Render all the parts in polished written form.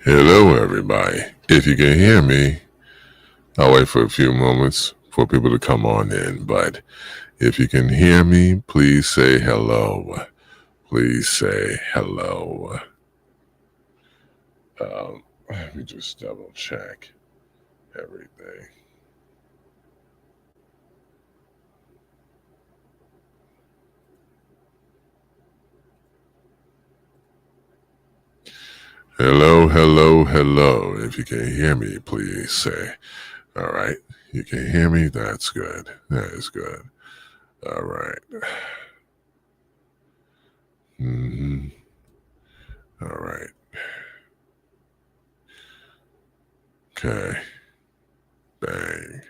Hello, everybody. If you can hear me, I'll wait for a few moments for people to come on in. But if you can hear me, please say hello. Please say hello. Let me just double check everything. Hello, hello, hello. If you can hear me, please say. All right. You can hear me? That's good. That is good. All right. Mm-hmm. All right. Okay. Bang.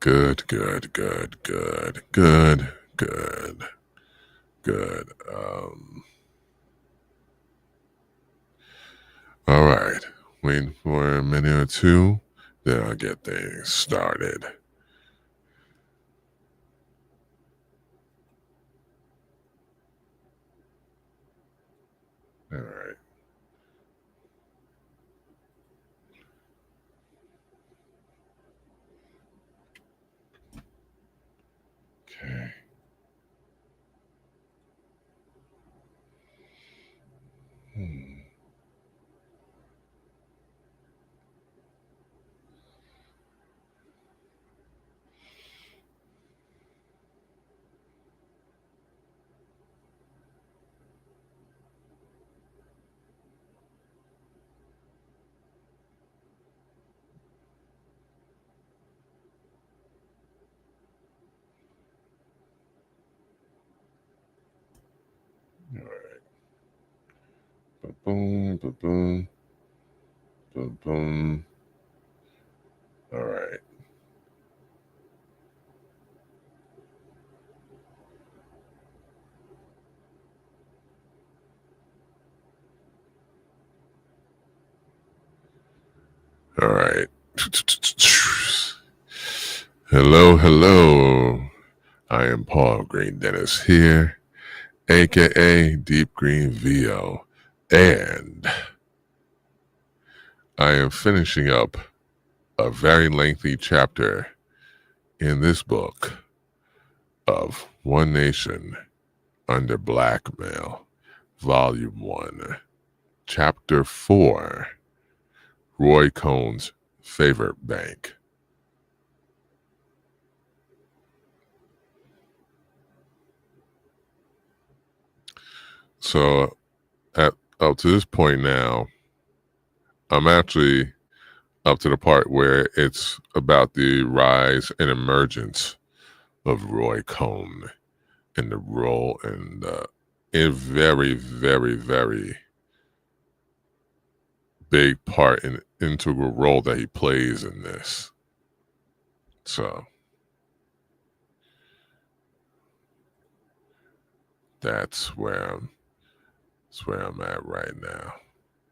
Good, good, good, good, good, good, good. All right. Waiting for a minute or two, then I'll get things started. All right. Okay. Hmm. All right. Ba-boom, ba-boom, ba-boom. All right. All right. Hello, hello. I am Paul Greene-Dennis here, aka Deep Green VO, and I am finishing up a very lengthy chapter in this book of One Nation Under Blackmail, Vol.1, Chapter 4, Roy Cohn's Favorite Bank. So, up to this point now, I'm actually up to the part where it's about the rise and emergence of Roy Cohn and the role and a very, very, very big part and integral role that he plays in this. So that's where I'm at right now.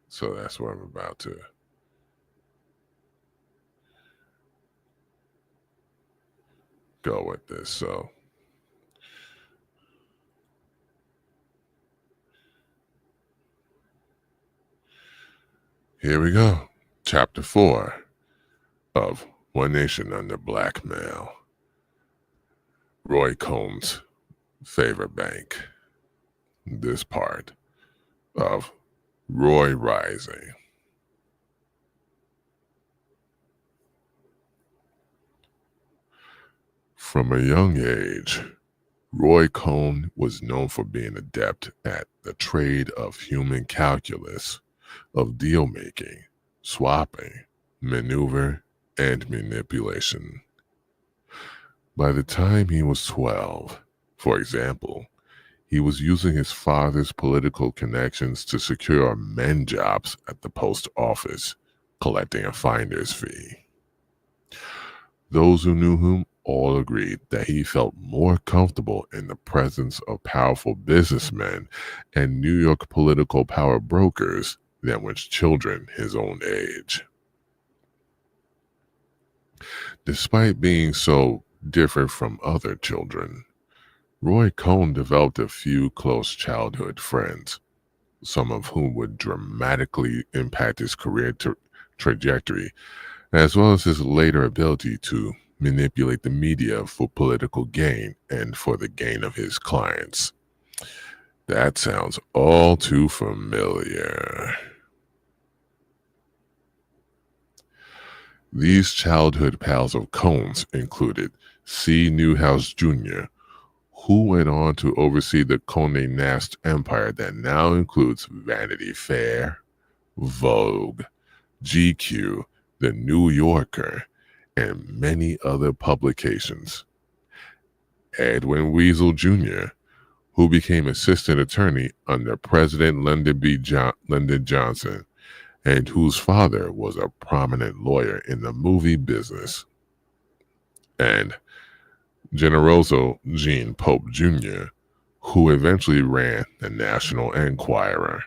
So that's where I'm about to go with this. So here we go. Chapter 4 of One Nation Under Blackmail. Roy Cohn's Favorite Bank. This part of Roy Rising. From a young age, Roy Cohn was known for being adept at the trade of human calculus, of deal making, swapping, maneuver, and manipulation. By the time he was 12, for example, he was using his father's political connections to secure men jobs at the post office, collecting a finder's fee. Those who knew him all agreed that he felt more comfortable in the presence of powerful businessmen and New York political power brokers than with children his own age. Despite being so different from other children, Roy Cohn developed a few close childhood friends. some of whom would dramatically impact his career trajectory, as well as his later ability to manipulate the media for political gain and for the gain of his clients. That sounds all too familiar. These childhood pals of Cohn's included C. Newhouse Jr., who went on to oversee the Condé Nast empire that now includes Vanity Fair, Vogue, GQ, The New Yorker, and many other publications. Edwin Weasel Jr., who became assistant attorney under President Lyndon Johnson, and whose father was a prominent lawyer in the movie business. And Generoso Jean Pope Jr., who eventually ran the National Enquirer.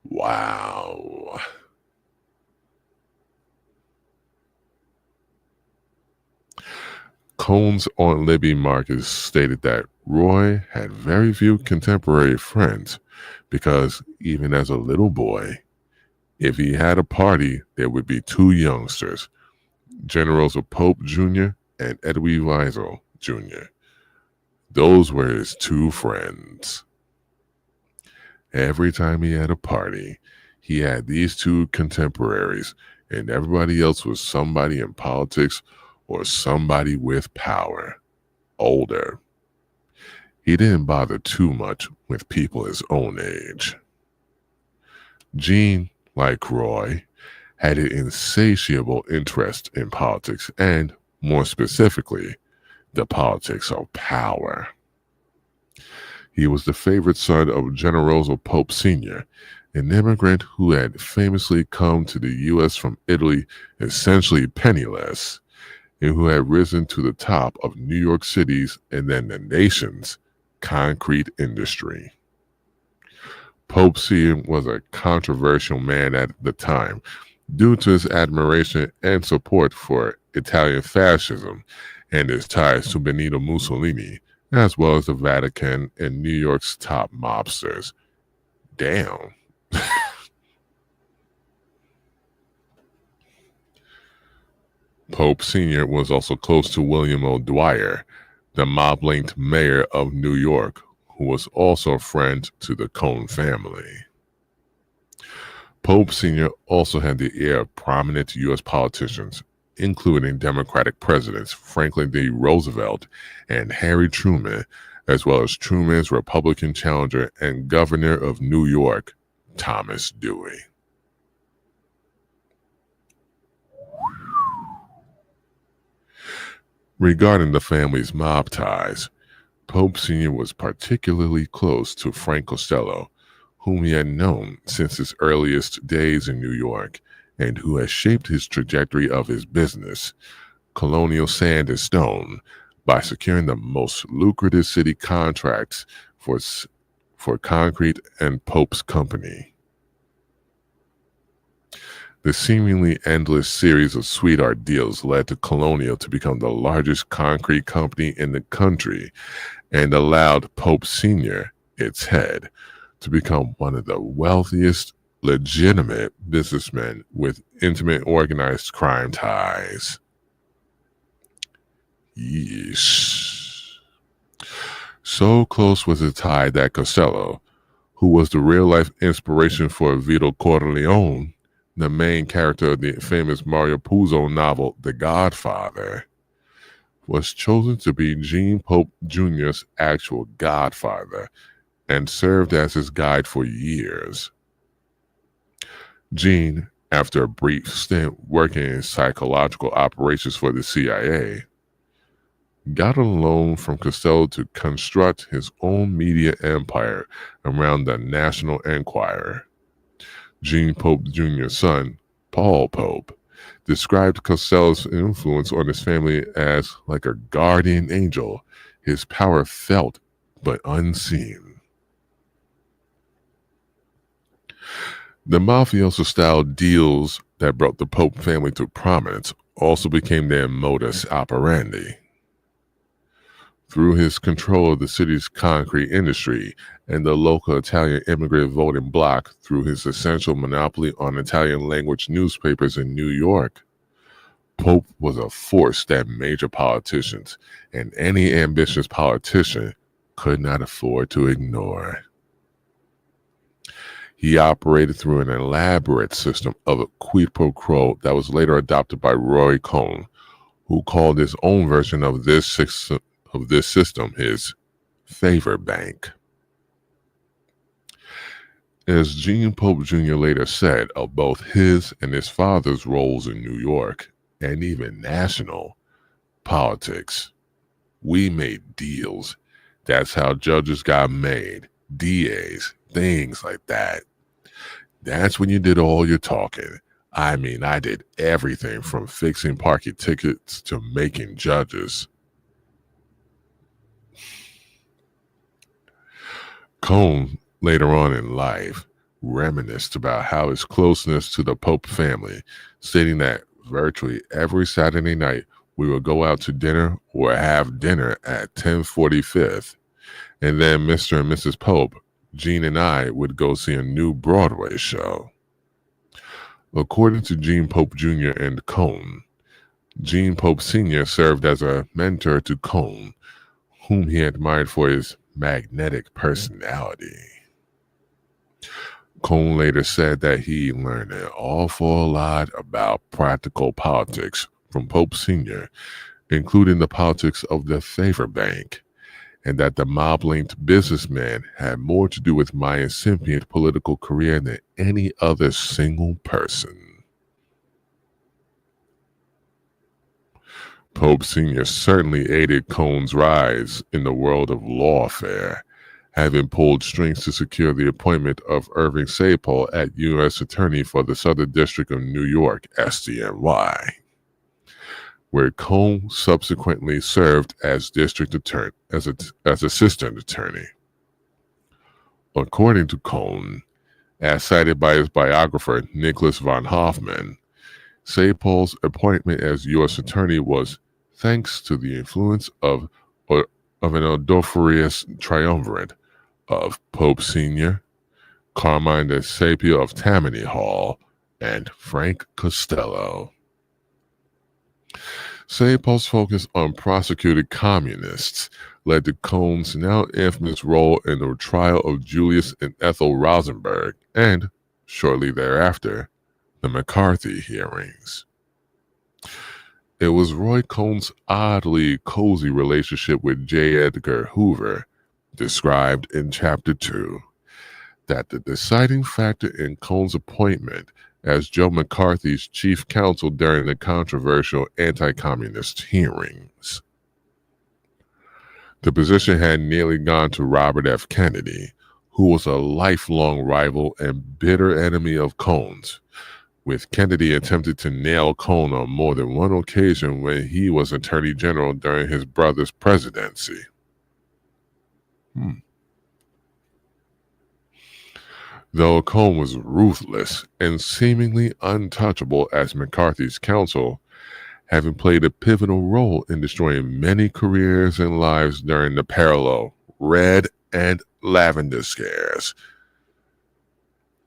Wow. Cohn's Aunt Libby Marcus stated that Roy had very few contemporary friends because even as a little boy, if he had a party, there would be two youngsters, Generoso Pope Jr. and Edwin Weasel Jr. Those were his two friends. Every time he had a party, he had these two contemporaries, and everybody else was somebody in politics or somebody with power, older. He didn't bother too much with people his own age. Gene, like Roy, had an insatiable interest in politics and, more specifically, the politics of power. He was the favorite son of Generoso Pope Sr., an immigrant who had famously come to the U.S. from Italy essentially penniless, and who had risen to the top of New York City's and then the nation's concrete industry. Pope Sr. was a controversial man at the time due to his admiration and support for Italian fascism and his ties to Benito Mussolini, as well as the Vatican and New York's top mobsters. Damn. Pope Sr. was also close to William O'Dwyer, the mob-linked mayor of New York, who was also a friend to the Cohn family. Pope Sr. also had the ear of prominent U.S. politicians, including Democratic presidents Franklin D. Roosevelt and Harry Truman, as well as Truman's Republican challenger and governor of New York, Thomas Dewey. Regarding the family's mob ties, Pope Sr. was particularly close to Frank Costello, whom he had known since his earliest days in New York, and who has shaped his trajectory of his business, Colonial Sand and Stone, by securing the most lucrative city contracts for concrete and Pope's company. The seemingly endless series of sweetheart deals led to Colonial to become the largest concrete company in the country and allowed Pope Sr., its head, to become one of the wealthiest legitimate businessmen with intimate organized crime ties. Yeesh. So close was the tie that Costello, who was the real-life inspiration for Vito Corleone, the main character of the famous Mario Puzo novel The Godfather, was chosen to be Jean Pope Jr.'s actual godfather and served as his guide for years. Jean, after a brief stint working in psychological operations for the CIA, got a loan from Costello to construct his own media empire around the National Enquirer. Jean Pope Jr.'s son, Paul Pope, described Costello's influence on his family as like a guardian angel, his power felt but unseen. The mafioso-style deals that brought the Pope family to prominence also became their modus operandi. Through his control of the city's concrete industry and the local Italian immigrant voting bloc through his essential monopoly on Italian language newspapers in New York, Pope was a force that major politicians and any ambitious politician could not afford to ignore. He operated through an elaborate system of quid pro quo that was later adopted by Roy Cohn, who called his own version of this system his favor bank. As Gene Pope Jr. later said of both his and his father's roles in New York, and even national politics, we made deals. That's how judges got made, DAs, things like that. That's when you did all your talking. I mean, I did everything from fixing parking tickets to making judges. Cohn, later on in life, reminisced about how his closeness to the Pope family, stating that virtually every Saturday night we would go out to dinner or have dinner at 1045th, and then Mr. and Mrs. Pope, Gene and I would go see a new Broadway show. According to Gene Pope Jr. and Cohn, Gene Pope Sr. served as a mentor to Cohn, whom he admired for his magnetic personality. Cohn later said that he learned an awful lot about practical politics from Pope Sr., including the politics of the favor bank, and that the mob-linked businessman had more to do with my incipient political career than any other single person. Pope Sr. certainly aided Cohn's rise in the world of lawfare, having pulled strings to secure the appointment of Irving Sapol as U.S. Attorney for the Southern District of New York, SDNY, where Cohn subsequently served as district attorney, as assistant attorney. According to Cohn, as cited by his biographer Nicholas von Hoffman, Sapol's appointment as U.S. Attorney was thanks to the influence of an odoriferous triumvirate of Pope Sr., Carmine de Sapio of Tammany Hall, and Frank Costello. Sapol's focus on prosecuted communists led to Cohn's now infamous role in the trial of Julius and Ethel Rosenberg and, shortly thereafter, the McCarthy hearings. It was Roy Cohn's oddly cozy relationship with J. Edgar Hoover, described in Chapter 2, that the deciding factor in Cohn's appointment as Joe McCarthy's chief counsel during the controversial anti-communist hearings. The position had nearly gone to Robert F. Kennedy, who was a lifelong rival and bitter enemy of Cohn's, with Kennedy attempted to nail Cohn on more than one occasion when he was Attorney General during his brother's presidency. Though Cohn was ruthless and seemingly untouchable as McCarthy's counsel, having played a pivotal role in destroying many careers and lives during the parallel Red and Lavender scares.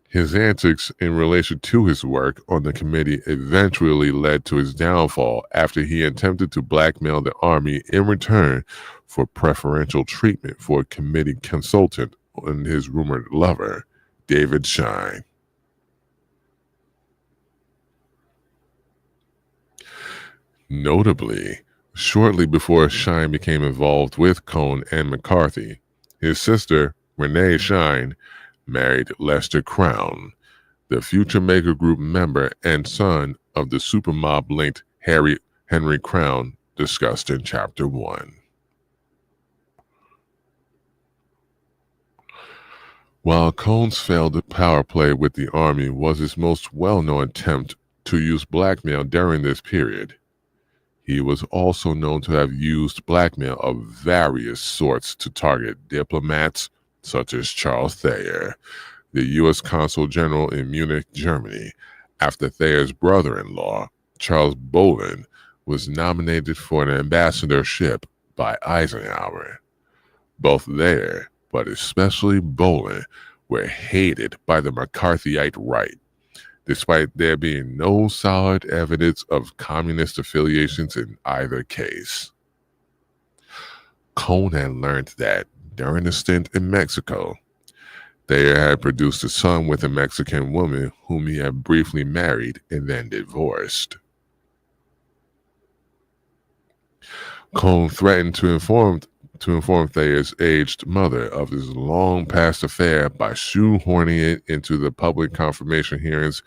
His antics in relation to his work on the committee eventually led to his downfall after he attempted to blackmail the Army in return for preferential treatment for a committee consultant and his rumored lover, David Schein. Notably, shortly before Schein became involved with Cohn and McCarthy, his sister, Renee Schein, married Lester Crown, the future Maker Group member and son of the supermob-linked Henry Crown discussed in Chapter 1. While Cohn's failed power play with the Army was his most well-known attempt to use blackmail during this period, he was also known to have used blackmail of various sorts to target diplomats such as Charles Thayer, the U.S. Consul General in Munich, Germany, after Thayer's brother-in-law, Charles Bolin, was nominated for an ambassadorship by Eisenhower. Both there, but especially Bolin, were hated by the McCarthyite right, despite there being no solid evidence of communist affiliations in either case. Cohn had learned that during a stint in Mexico, Thayer had produced a son with a Mexican woman whom he had briefly married and then divorced. Cohn threatened to inform Thayer's aged mother of his long-past affair by shoehorning it into the public confirmation hearings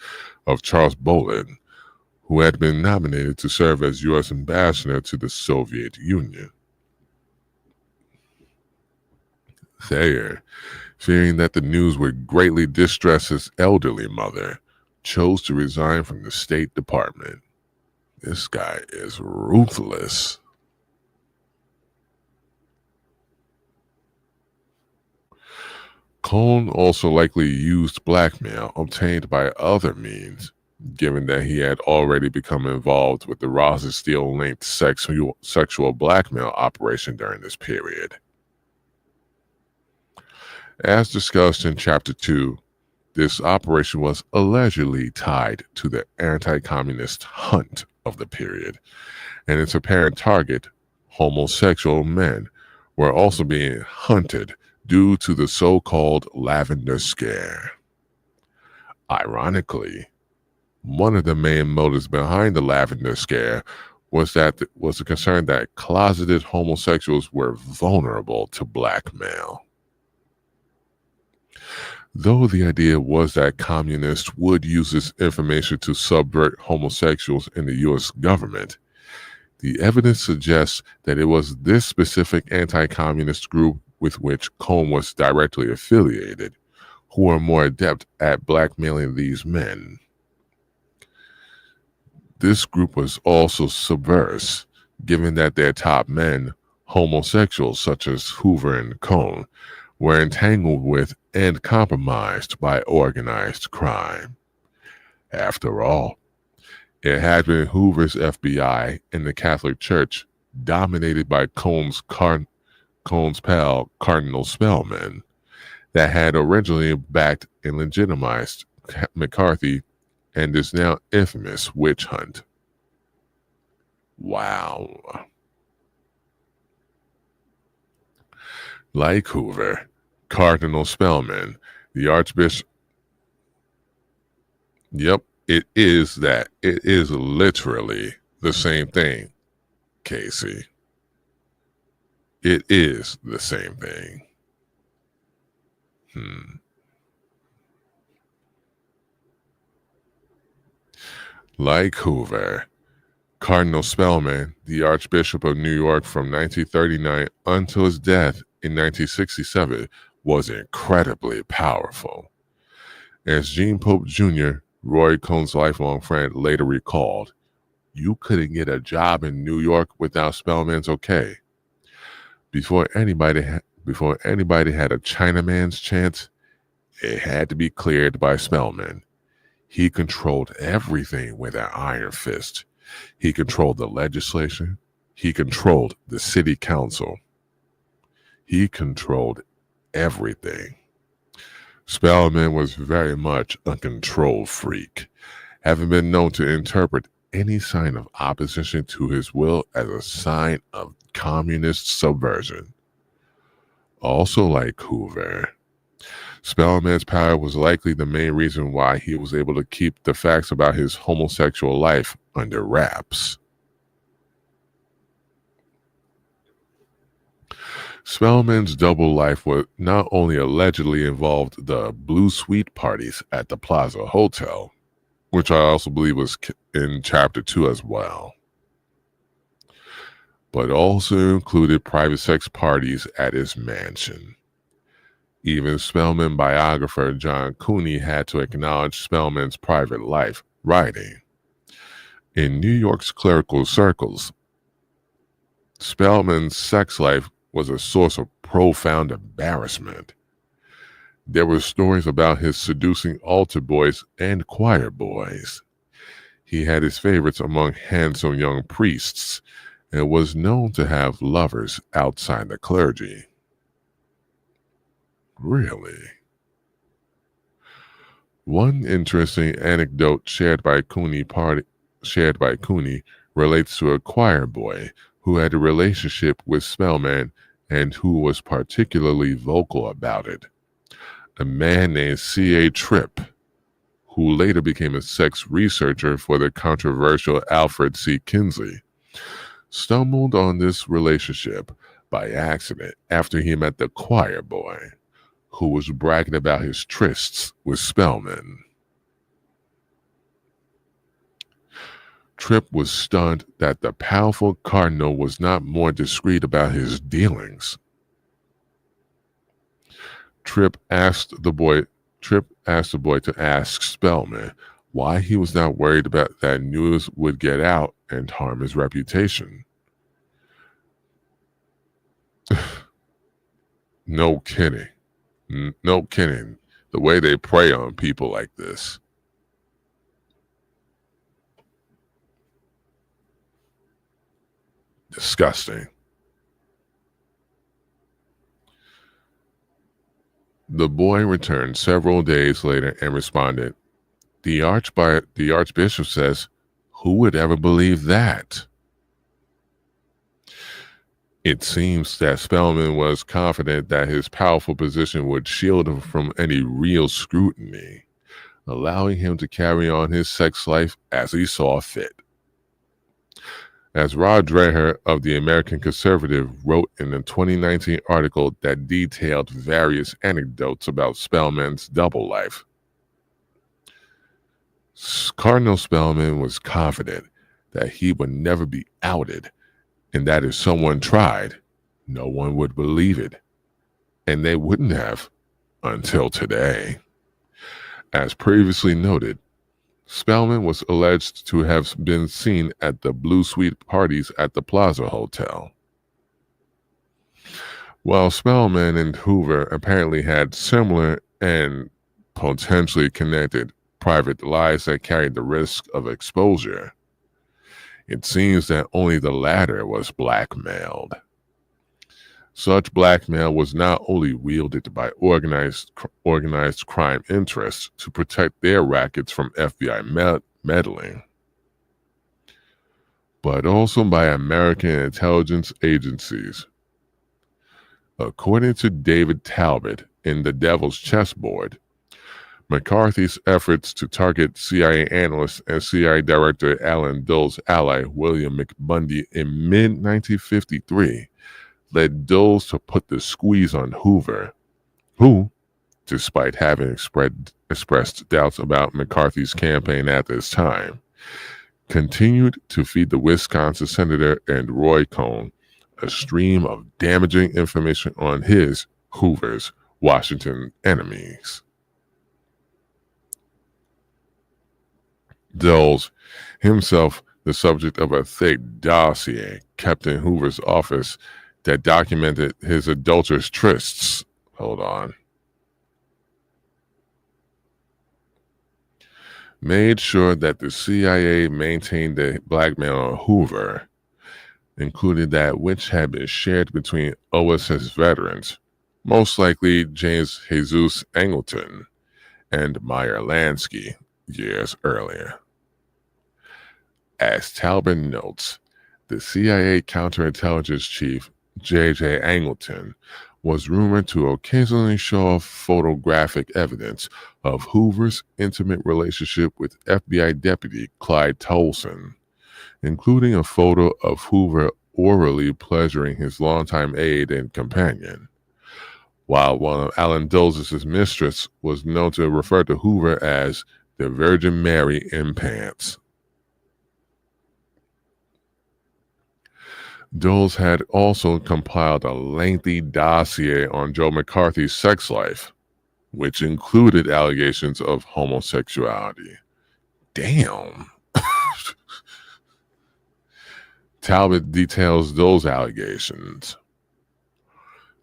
of Charles Bolin, who had been nominated to serve as U.S. ambassador to the Soviet Union. Thayer, fearing that the news would greatly distress his elderly mother, chose to resign from the State Department. This guy is ruthless. Cohn also likely used blackmail obtained by other means, given that he had already become involved with the Rosenstiel-linked sexual blackmail operation during this period. As discussed in Chapter 2, this operation was allegedly tied to the anti-communist hunt of the period, and its apparent target, homosexual men, were also being hunted due to the so-called Lavender Scare. Ironically, one of the main motives behind the Lavender Scare was the concern that closeted homosexuals were vulnerable to blackmail. Though the idea was that communists would use this information to subvert homosexuals in the U.S. government, the evidence suggests that it was this specific anti-communist group with which Cohn was directly affiliated who were more adept at blackmailing these men. This group was also subversive, given that their top men, homosexuals such as Hoover and Cohn, were entangled with and compromised by organized crime. After all, it had been Hoover's FBI and the Catholic Church, dominated by Cohn's pal Cardinal Spellman, that had originally backed and legitimized McCarthy and this now infamous witch hunt. Wow. Like Hoover, Cardinal Spellman, the Archbishop. Yep, it is that. It is literally the same thing, Casey. It is the same thing. Like Hoover, Cardinal Spellman, the Archbishop of New York from 1939 until his death in 1967, was incredibly powerful. As Gene Pope Jr., Roy Cohn's lifelong friend, later recalled, "You couldn't get a job in New York without Spellman's okay. Before anybody had a Chinaman's chance, it had to be cleared by Spellman. He controlled everything with an iron fist. He controlled the legislation. He controlled the city council. He controlled everything." Spellman was very much a control freak, having been known to interpret any sign of opposition to his will as a sign of communist subversion. Also like Hoover, Spellman's power was likely the main reason why he was able to keep the facts about his homosexual life under wraps. Spellman's double life was not only allegedly involved the Blue Suite parties at the Plaza Hotel, which I also believe was in Chapter 2 as well, but also included private sex parties at his mansion. Even Spellman biographer John Cooney had to acknowledge Spellman's private life, writing, "In New York's clerical circles, Spellman's sex life was a source of profound embarrassment. There were stories about his seducing altar boys and choir boys. He had his favorites among handsome young priests, and was known to have lovers outside the clergy. Really? One interesting anecdote shared by Cooney relates to a choir boy who had a relationship with Spellman and who was particularly vocal about it. A man named C.A. Tripp, who later became a sex researcher for the controversial Alfred C. Kinsey, stumbled on this relationship by accident after he met the choir boy, who was bragging about his trysts with Spellman. Tripp was stunned that the powerful cardinal was not more discreet about his dealings. Tripp asked the boy to ask Spellman why he was not worried about that news would get out and harm his reputation. No kidding. No kidding. The way they prey on people like this. Disgusting. The boy returned several days later and responded, the Archbishop says, who would ever believe that? It seems that Spellman was confident that his powerful position would shield him from any real scrutiny, allowing him to carry on his sex life as he saw fit. As Rod Dreher of the American Conservative wrote in a 2019 article that detailed various anecdotes about Spellman's double life, Cardinal Spellman was confident that he would never be outed, and that if someone tried, no one would believe it, and they wouldn't have until today. As previously noted, Spellman was alleged to have been seen at the Blue Suite parties at the Plaza Hotel. While Spellman and Hoover apparently had similar and potentially connected private lives that carried the risk of exposure, it seems that only the latter was blackmailed. Such blackmail was not only wielded by organized crime interests to protect their rackets from FBI meddling, but also by American intelligence agencies. According to David Talbot in The Devil's Chessboard, McCarthy's efforts to target CIA analyst and CIA Director Alan Dulles' ally William McBundy in mid-1953 led Dulles to put the squeeze on Hoover, who, despite having expressed doubts about McCarthy's campaign at this time, continued to feed the Wisconsin Senator and Roy Cohn a stream of damaging information on Hoover's Washington enemies. Dulles, himself the subject of a thick dossier kept in Hoover's office that documented his adulterous trysts. Made sure that the CIA maintained the blackmail on Hoover, including that which had been shared between OSS veterans, most likely James Jesus Angleton and Meyer Lansky, years earlier. As Talbot notes, the CIA counterintelligence chief, J.J. Angleton, was rumored to occasionally show off photographic evidence of Hoover's intimate relationship with FBI Deputy Clyde Tolson, including a photo of Hoover orally pleasuring his longtime aide and companion, while one of Alan Dulles' mistress was known to refer to Hoover as the Virgin Mary in pants. Dulles had also compiled a lengthy dossier on Joe McCarthy's sex life, which included allegations of homosexuality. Damn. Talbot details those allegations.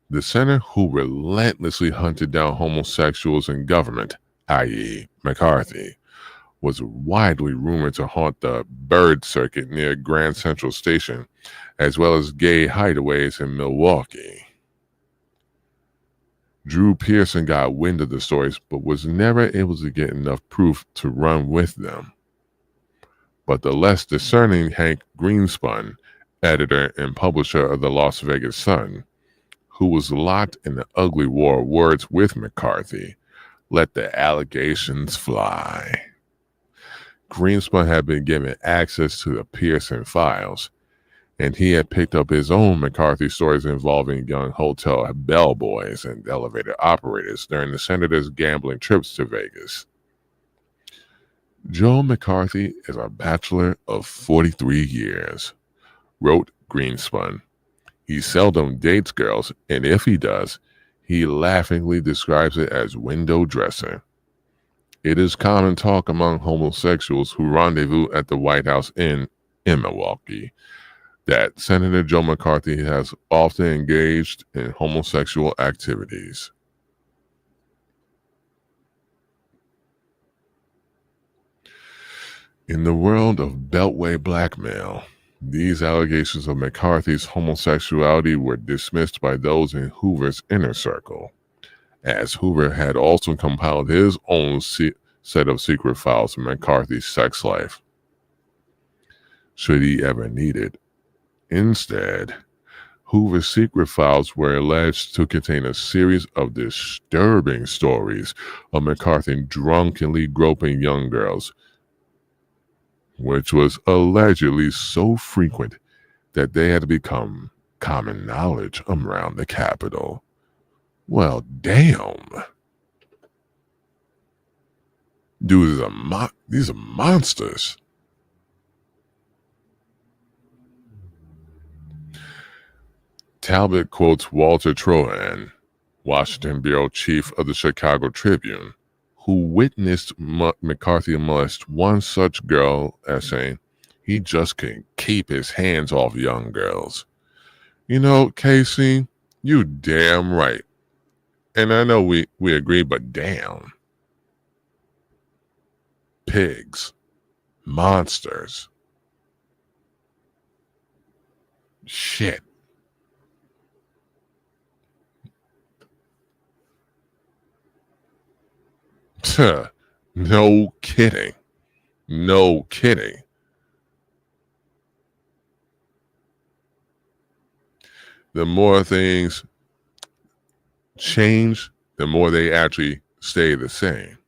The senator who relentlessly hunted down homosexuals in government, i.e., McCarthy, was widely rumored to haunt the Bird Circuit near Grand Central Station as well as gay hideaways in Milwaukee. Drew Pearson got wind of the stories, but was never able to get enough proof to run with them. But the less discerning Hank Greenspun, editor and publisher of the Las Vegas Sun, who was locked in the ugly war of words with McCarthy, let the allegations fly. Greenspun had been given access to the Pearson files, and he had picked up his own McCarthy stories involving young hotel bellboys and elevator operators during the senator's gambling trips to Vegas. Joe McCarthy is a bachelor of 43 years, wrote Greenspun. He seldom dates girls, and if he does, he laughingly describes it as window dressing. It is common talk among homosexuals who rendezvous at the White House Inn in Milwaukee that Senator Joe McCarthy has often engaged in homosexual activities. In the world of Beltway blackmail, these allegations of McCarthy's homosexuality were dismissed by those in Hoover's inner circle, as Hoover had also compiled his own set of secret files of McCarthy's sex life, should he ever need it. Instead, Hoover's secret files were alleged to contain a series of disturbing stories of McCarthy drunkenly groping young girls, which was allegedly so frequent that they had to become common knowledge around the Capitol. Well, damn. Dude, these are monsters. Talbot quotes Walter Trohan, Washington bureau chief of the Chicago Tribune, who witnessed McCarthy molest one such girl as saying, "He just can't keep his hands off young girls." You know, Casey, you damn right. And I know we agree, but damn. Pigs. Monsters. Shit. No kidding. No kidding. The more things change, the more they actually stay the same.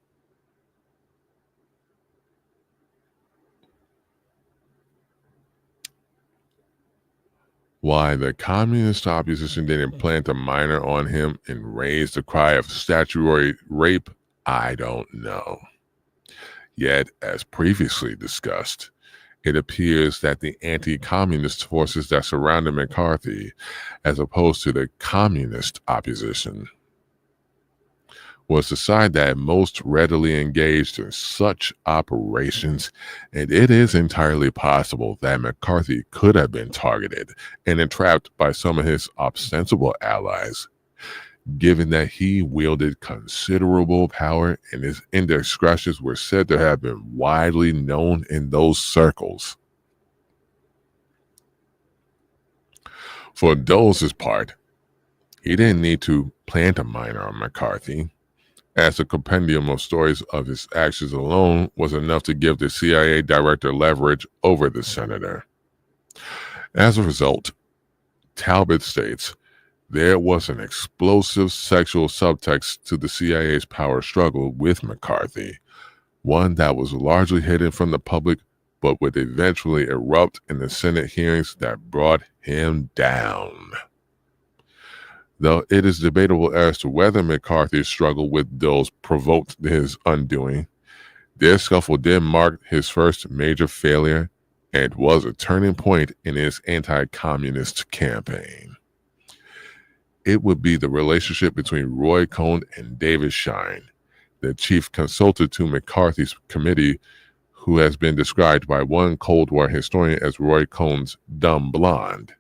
Why the communist opposition didn't plant a minor on him and raise the cry of statutory rape, I don't know. Yet, as previously discussed, it appears that the anti-communist forces that surrounded McCarthy, as opposed to the communist opposition, was the side that most readily engaged in such operations, and it is entirely possible that McCarthy could have been targeted and entrapped by some of his ostensible allies, given that he wielded considerable power and his indiscretions were said to have been widely known in those circles. For Dole's part, he didn't need to plant a minor on McCarthy, as a compendium of stories of his actions alone was enough to give the CIA director leverage over the senator. As a result, Talbot states, there was an explosive sexual subtext to the CIA's power struggle with McCarthy, one that was largely hidden from the public but would eventually erupt in the Senate hearings that brought him down. Though it is debatable as to whether McCarthy's struggle with Dole's provoked his undoing, their scuffle did mark his first major failure and was a turning point in his anti-communist campaign. It would be the relationship between Roy Cohn and David Shine, the chief consultant to McCarthy's committee, who has been described by one Cold War historian as Roy Cohn's dumb blonde,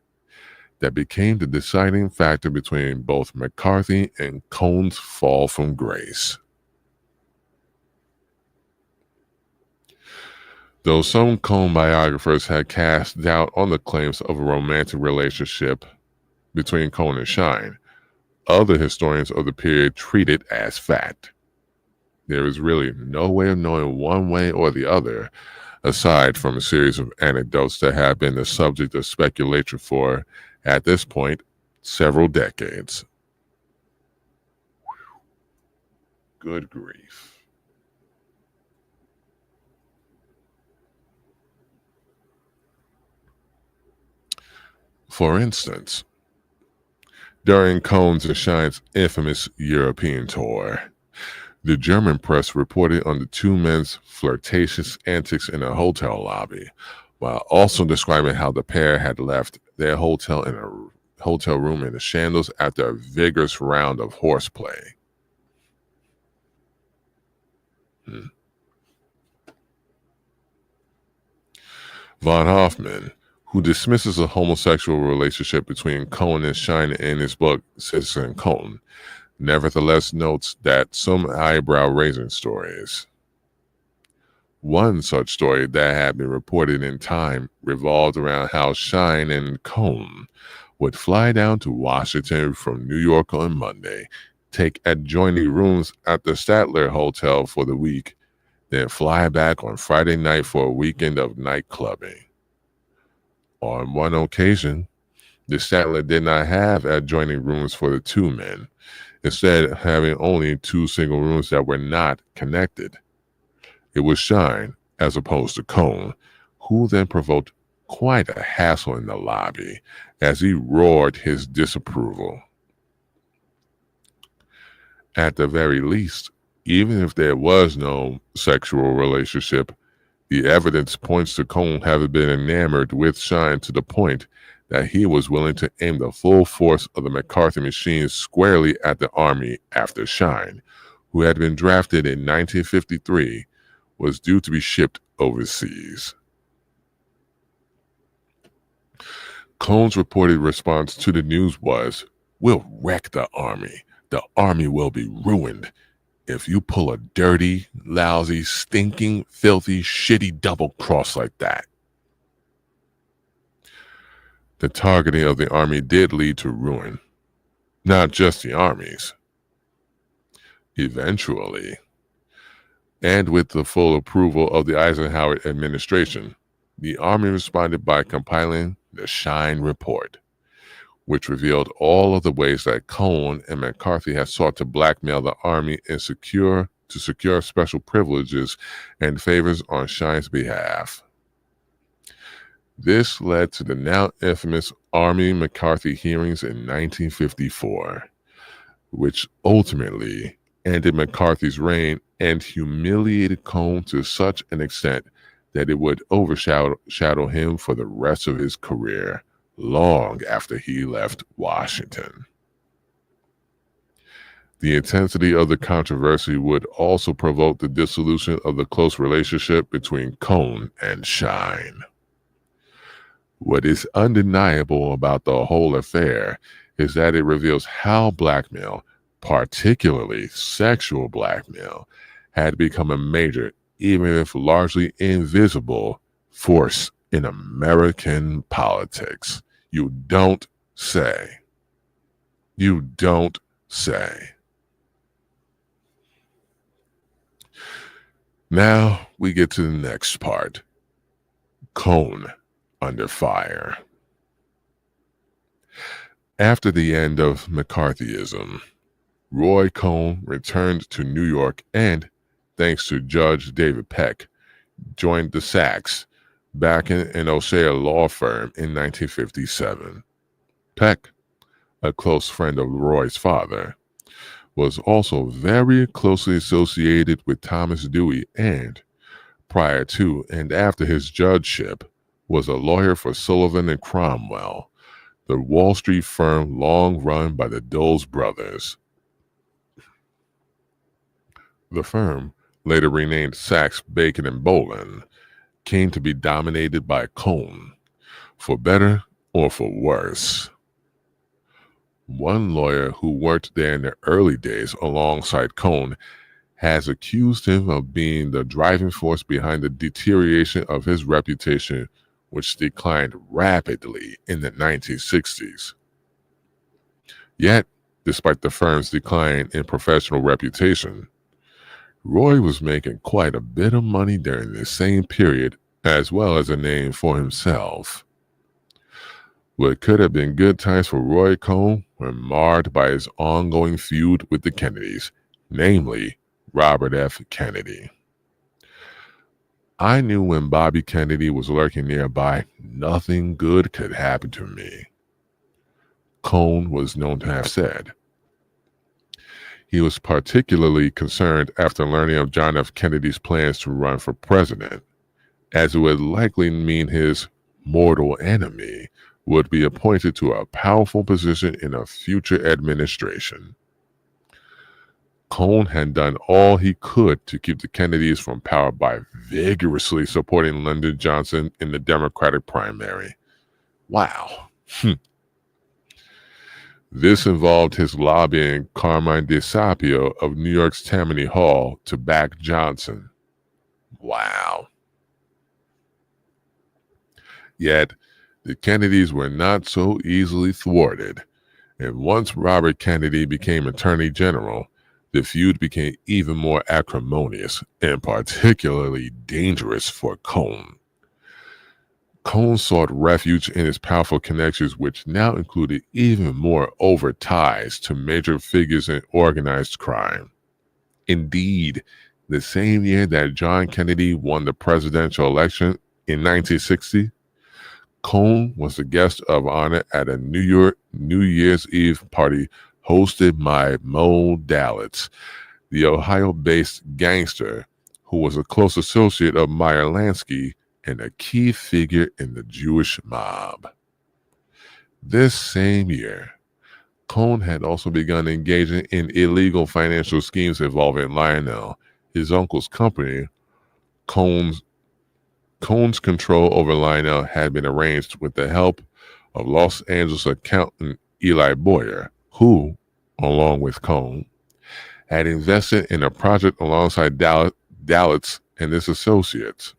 that became the deciding factor between both McCarthy and Cohn's fall from grace. Though some Cohn biographers had cast doubt on the claims of a romantic relationship between Cohn and Shine, other historians of the period treat it as fact. There is really no way of knowing one way or the other, aside from a series of anecdotes that have been the subject of speculation for, at this point, several decades. Good grief. For instance, during Cohn's and Shine's infamous European tour, the German press reported on the two men's flirtatious antics in a hotel lobby, while also describing how the pair had left their hotel in a hotel room in the shambles after a vigorous round of horseplay. Von Hoffman, who dismisses a homosexual relationship between Cohn and Shine in his book Citizen Cohn, nevertheless notes that some eyebrow-raising stories. One such story that had been reported in Time revolved around how Shine and Cohn would fly down to Washington from New York on Monday, take adjoining rooms at the Statler Hotel for the week, then fly back on Friday night for a weekend of night clubbing. On one occasion, the Statler did not have adjoining rooms for the two men, instead having only two single rooms that were not connected. It was Shine, as opposed to Cohn, who then provoked quite a hassle in the lobby as he roared his disapproval. At the very least, even if there was no sexual relationship, the evidence points to Cohn having been enamored with Shine to the point that he was willing to aim the full force of the McCarthy machine squarely at the Army after Shine, who had been drafted in 1953, was due to be shipped overseas. Cohn's reported response to the news was, "We'll wreck the Army. The Army will be ruined if you pull a dirty, lousy, stinking, filthy, shitty double cross like that." The targeting of the Army did lead to ruin, not just the Army's. Eventually, and with the full approval of the Eisenhower administration, the Army responded by compiling the Shine Report, which revealed all of the ways that Cohn and McCarthy had sought to blackmail the Army and secure special privileges and favors on Shine's behalf. This led to the now infamous Army-McCarthy hearings in 1954, which ultimately ended McCarthy's reign and humiliated Cohn to such an extent that it would overshadow him for the rest of his career, long after he left Washington. The intensity of the controversy would also provoke the dissolution of the close relationship between Cohn and Shine. What is undeniable about the whole affair is that it reveals how blackmail, particularly sexual blackmail, had become a major, even if largely invisible, force in American politics. You don't say. You don't say. Now we get to the next part. Cohn under fire. After the end of McCarthyism, Roy Cohn returned to New York and, thanks to Judge David Peck, joined the Sachs, Bakken and O'Shea law firm in 1957. Peck, a close friend of Roy's father, was also very closely associated with Thomas Dewey and, prior to and after his judgeship, was a lawyer for Sullivan and Cromwell, the Wall Street firm long run by the Dulles brothers. The firm, later renamed Sachs, Bacon and Boland, came to be dominated by Cohn, for better or for worse. One lawyer who worked there in the early days alongside Cohn has accused him of being the driving force behind the deterioration of his reputation, which declined rapidly in the 1960s. Yet, despite the firm's decline in professional reputation, Roy was making quite a bit of money during this same period, as well as a name for himself. What could have been good times for Roy Cohn were marred by his ongoing feud with the Kennedys, namely Robert F. Kennedy. I knew when Bobby Kennedy was lurking nearby, nothing good could happen to me, Cohn was known to have said. He was particularly concerned after learning of John F. Kennedy's plans to run for president, as it would likely mean his mortal enemy would be appointed to a powerful position in a future administration. Cohn had done all he could to keep the Kennedys from power by vigorously supporting Lyndon Johnson in the Democratic primary. Wow. This involved his lobbying Carmine DeSapio of New York's Tammany Hall to back Johnson. Wow. Yet, the Kennedys were not so easily thwarted, and once Robert Kennedy became Attorney General, the feud became even more acrimonious and particularly dangerous for Cohn. Cohn sought refuge in his powerful connections, which now included even more overt ties to major figures in organized crime. Indeed, the same year that John Kennedy won the presidential election in 1960, Cohn was a guest of honor at a New Year's Eve party hosted by Mo Dalitz, the Ohio-based gangster who was a close associate of Meyer Lansky and a key figure in the Jewish mob. This same year, Cohn had also begun engaging in illegal financial schemes involving Lionel, his uncle's company. Cohn's control over Lionel had been arranged with the help of Los Angeles accountant Eli Boyer, who, along with Cohn, had invested in a project alongside Dalitz and his associates.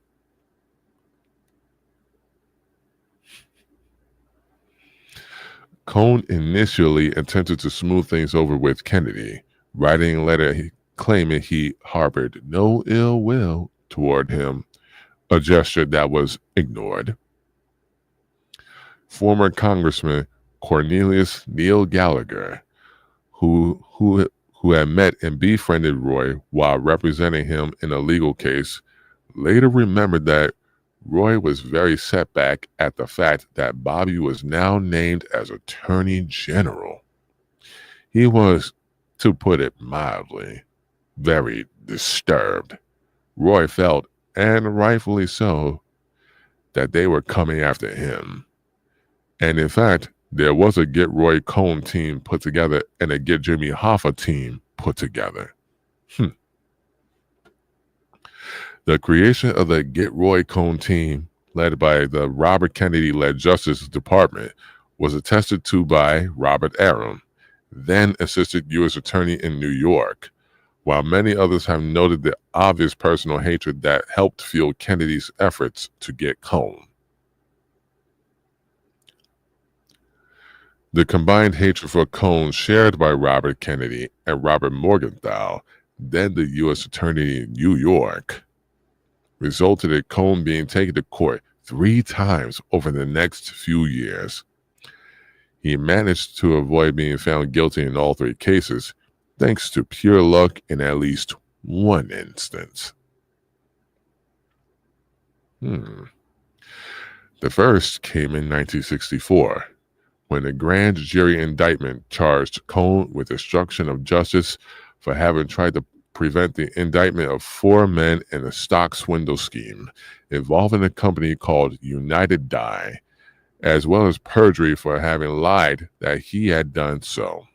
Cohn initially attempted to smooth things over with Kennedy, writing a letter claiming he harbored no ill will toward him, a gesture that was ignored. Former Congressman Cornelius Neil Gallagher, who had met and befriended Roy while representing him in a legal case, later remembered that Roy was very set back at the fact that Bobby was now named as Attorney General. He was, to put it mildly, very disturbed. Roy felt, and rightfully so, that they were coming after him. And in fact, there was a Get Roy Cohn team put together and a Get Jimmy Hoffa team put together. The creation of the Get Roy Cohn team, led by the Robert Kennedy-led Justice Department, was attested to by Robert Arum, then Assistant U.S. Attorney in New York, while many others have noted the obvious personal hatred that helped fuel Kennedy's efforts to get Cohn. The combined hatred for Cohn shared by Robert Kennedy and Robert Morgenthau, then the U.S. Attorney in New York, resulted in Cohn being taken to court 3 times over the next few years. He managed to avoid being found guilty in all 3 cases, thanks to pure luck in at least one instance. The first came in 1964, when a grand jury indictment charged Cohn with obstruction of justice for having tried to prevent the indictment of 4 men in a stock swindle scheme involving a company called United Dye, as well as perjury for having lied that he had done so.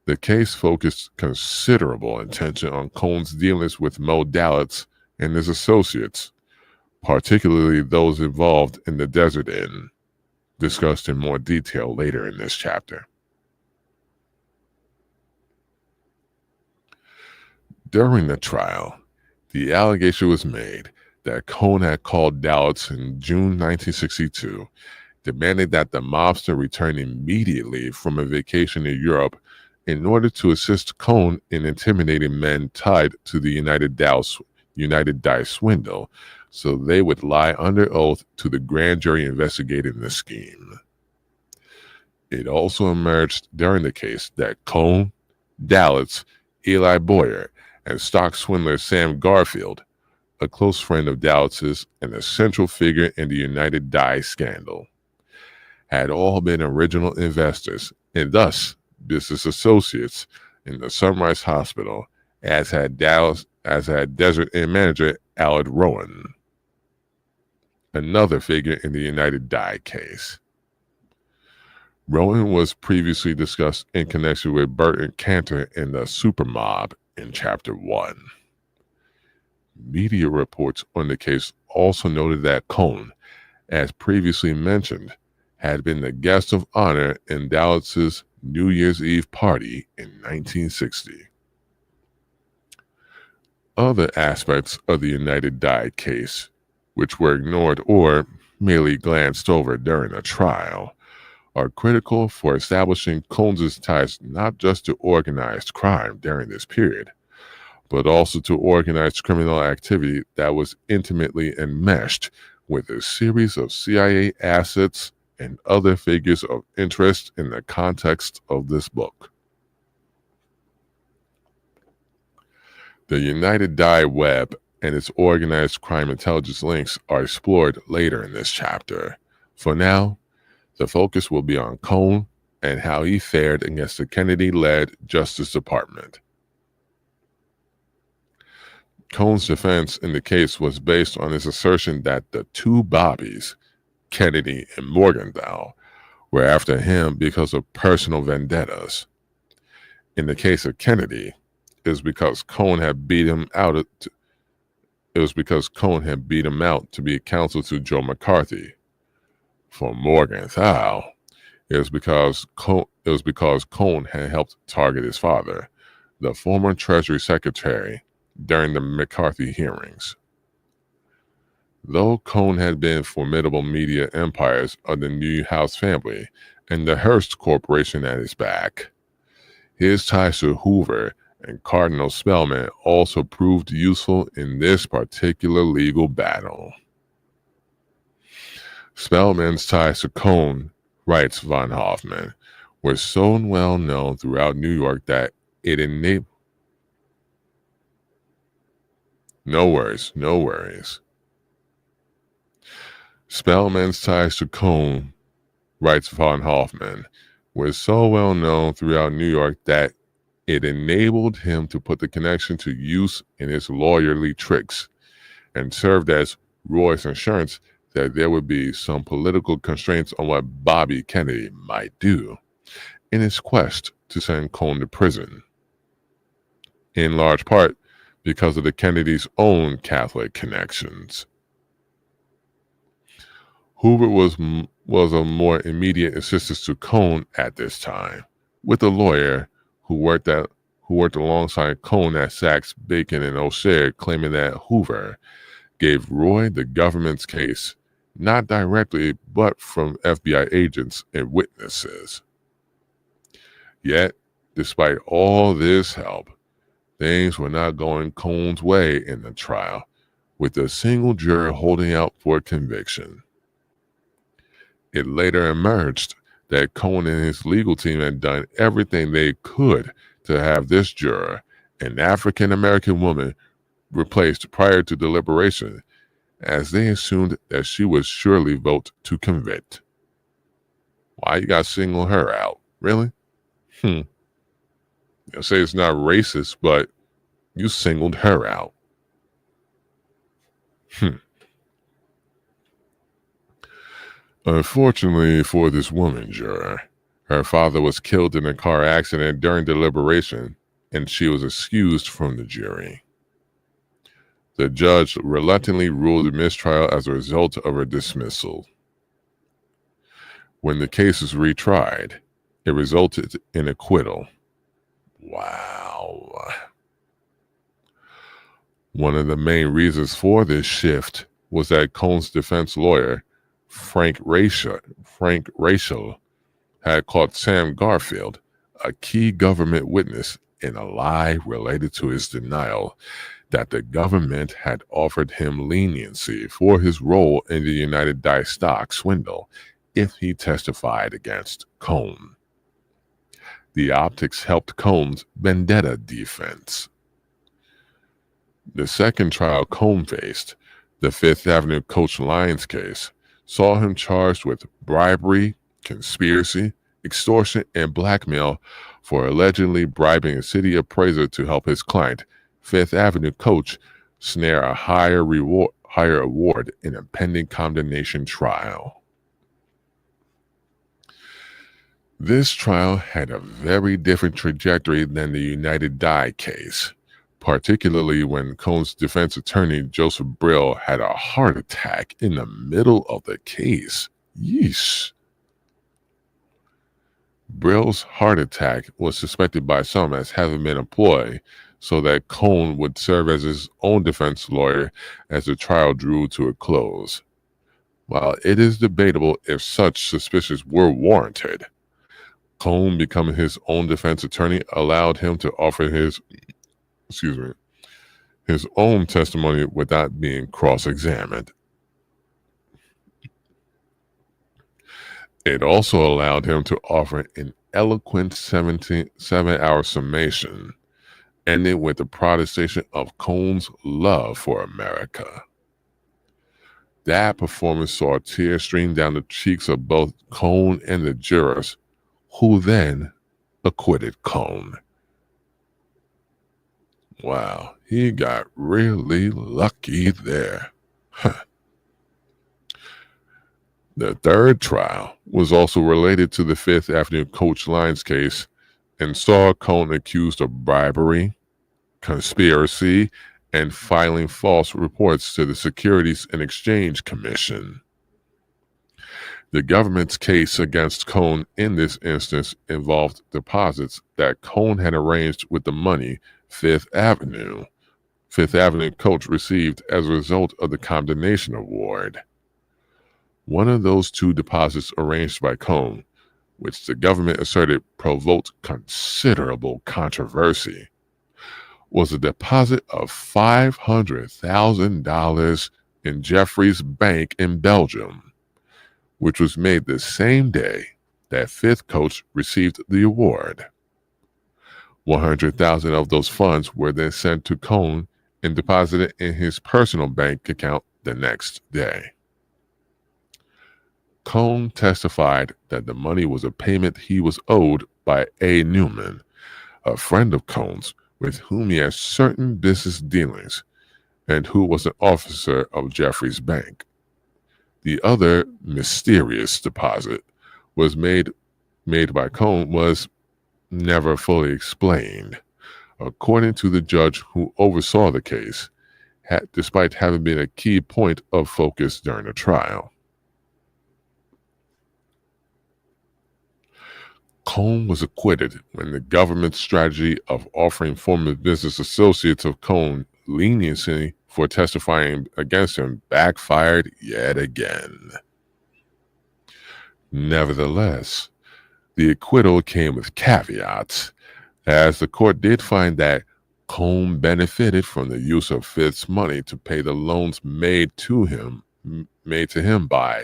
The case focused considerable attention on Cohn's dealings with Mo Dalitz and his associates, particularly those involved in the Desert Inn, discussed in more detail later in this chapter. During the trial, the allegation was made that Cohn had called Dallas in June 1962, demanding that the mobster return immediately from a vacation in Europe in order to assist Cohn in intimidating men tied to the United Dye swindle, so they would lie under oath to the grand jury investigating the scheme. It also emerged during the case that Cohn, Dallas, Eli Boyer, and stock swindler Sam Garfield, a close friend of Dallas's and a central figure in the United Dye scandal, had all been original investors and thus business associates in the Sunrise Hospital, as had Desert Inn manager Allard Rowan, another figure in the United Dye case. Rowan was previously discussed in connection with Burton Cantor in the Super Mob in Chapter 1. Media reports on the case also noted that Cohn, as previously mentioned, had been the guest of honor in Dallas's New Year's Eve party in 1960. Other aspects of the United Dye case, which were ignored or merely glanced over during a trial, are critical for establishing Cohn's ties not just to organized crime during this period, but also to organized criminal activity that was intimately enmeshed with a series of CIA assets and other figures of interest in the context of this book. The United Dye web and its organized crime intelligence links are explored later in this chapter. For now, the focus will be on Cohn and how he fared against the Kennedy-led Justice Department. Cohn's defense in the case was based on his assertion that the two Bobbies, Kennedy and Morgenthau, were after him because of personal vendettas. In the case of Kennedy, it was because Cohn had beat him out to be counsel to Joe McCarthy. For Morgenthau, it was because Cohn had helped target his father, the former Treasury Secretary, during the McCarthy hearings. Though Cohn had been formidable media empires of the Newhouse family and the Hearst Corporation at his back, his ties to Hoover and Cardinal Spellman also proved useful in this particular legal battle. Spellman's ties to Cohn, writes von Hoffman, were so well known throughout New York that it enabled... No worries. Spellman's ties to Cohn, writes von Hoffman, were so well known throughout New York that it enabled him to put the connection to use in his lawyerly tricks, and served as Roy's assurance that there would be some political constraints on what Bobby Kennedy might do in his quest to send Cohn to prison, in large part because of the Kennedys' own Catholic connections. Hoover was a more immediate assistance to Cohn at this time, with a lawyer who worked alongside Cohn at Sachs, Bacon, and O'Shea, claiming that Hoover gave Roy the government's case, not directly, but from FBI agents and witnesses. Yet, despite all this help, things were not going Cohn's way in the trial, with a single juror holding out for conviction. It later emerged that Cohn and his legal team had done everything they could to have this juror, an African-American woman, replaced prior to deliberation, as they assumed that she would surely vote to convict. Why you gotta single her out? Really? You'll say it's not racist, but you singled her out. Unfortunately for this woman juror, her father was killed in a car accident during deliberation, and she was excused from the jury. The judge reluctantly ruled a mistrial as a result of her dismissal. When the case was retried, it resulted in acquittal. Wow. One of the main reasons for this shift was that Cohn's defense lawyer, Frank Rachel, had caught Sam Garfield, a key government witness, in a lie related to his denial that the government had offered him leniency for his role in the United Dye stock swindle if he testified against Cohn. The optics helped Cohn's vendetta defense. The second trial Cohn faced, the Fifth Avenue Coach Lyons case, saw him charged with bribery, conspiracy, extortion, and blackmail for allegedly bribing a city appraiser to help his client, Fifth Avenue coach, snare a higher award in a pending condemnation trial. This trial had a very different trajectory than the United Dye case, particularly when Cohn's defense attorney, Joseph Brill, had a heart attack in the middle of the case. Yeesh. Brill's heart attack was suspected by some as having been a ploy so that Cohn would serve as his own defense lawyer as the trial drew to a close. While it is debatable if such suspicions were warranted, Cohn becoming his own defense attorney allowed him to offer his own testimony without being cross-examined. It also allowed him to offer an eloquent 7-hour summation, ending with the protestation of Cohn's love for America. That performance saw tears stream down the cheeks of both Cohn and the jurors, who then acquitted Cohn. Wow, he got really lucky there. The third trial was also related to the Fifth Avenue Coach Lyons case and saw Cohn accused of bribery, conspiracy, and filing false reports to the Securities and Exchange Commission. The government's case against Cohn in this instance involved deposits that Cohn had arranged with the money Fifth Avenue coach received as a result of the condemnation award. One of those two deposits arranged by Cohn, which the government asserted provoked considerable controversy, was a deposit of $500,000 in Jeffrey's bank in Belgium, which was made the same day that Fifth coach received the award. $100,000 of those funds were then sent to Cohn and deposited in his personal bank account the next day. Cohn testified that the money was a payment he was owed by A. Newman, a friend of Cohn's with whom he had certain business dealings and who was an officer of Jeffrey's bank. The other mysterious deposit was made by Cohn was never fully explained, according to the judge who oversaw the case, despite having been a key point of focus during the trial. Cohn was acquitted when the government's strategy of offering former business associates of Cohn leniency for testifying against him backfired yet again. Nevertheless, the acquittal came with caveats, as the court did find that Cohn benefited from the use of Fifth's money to pay the loans made to him by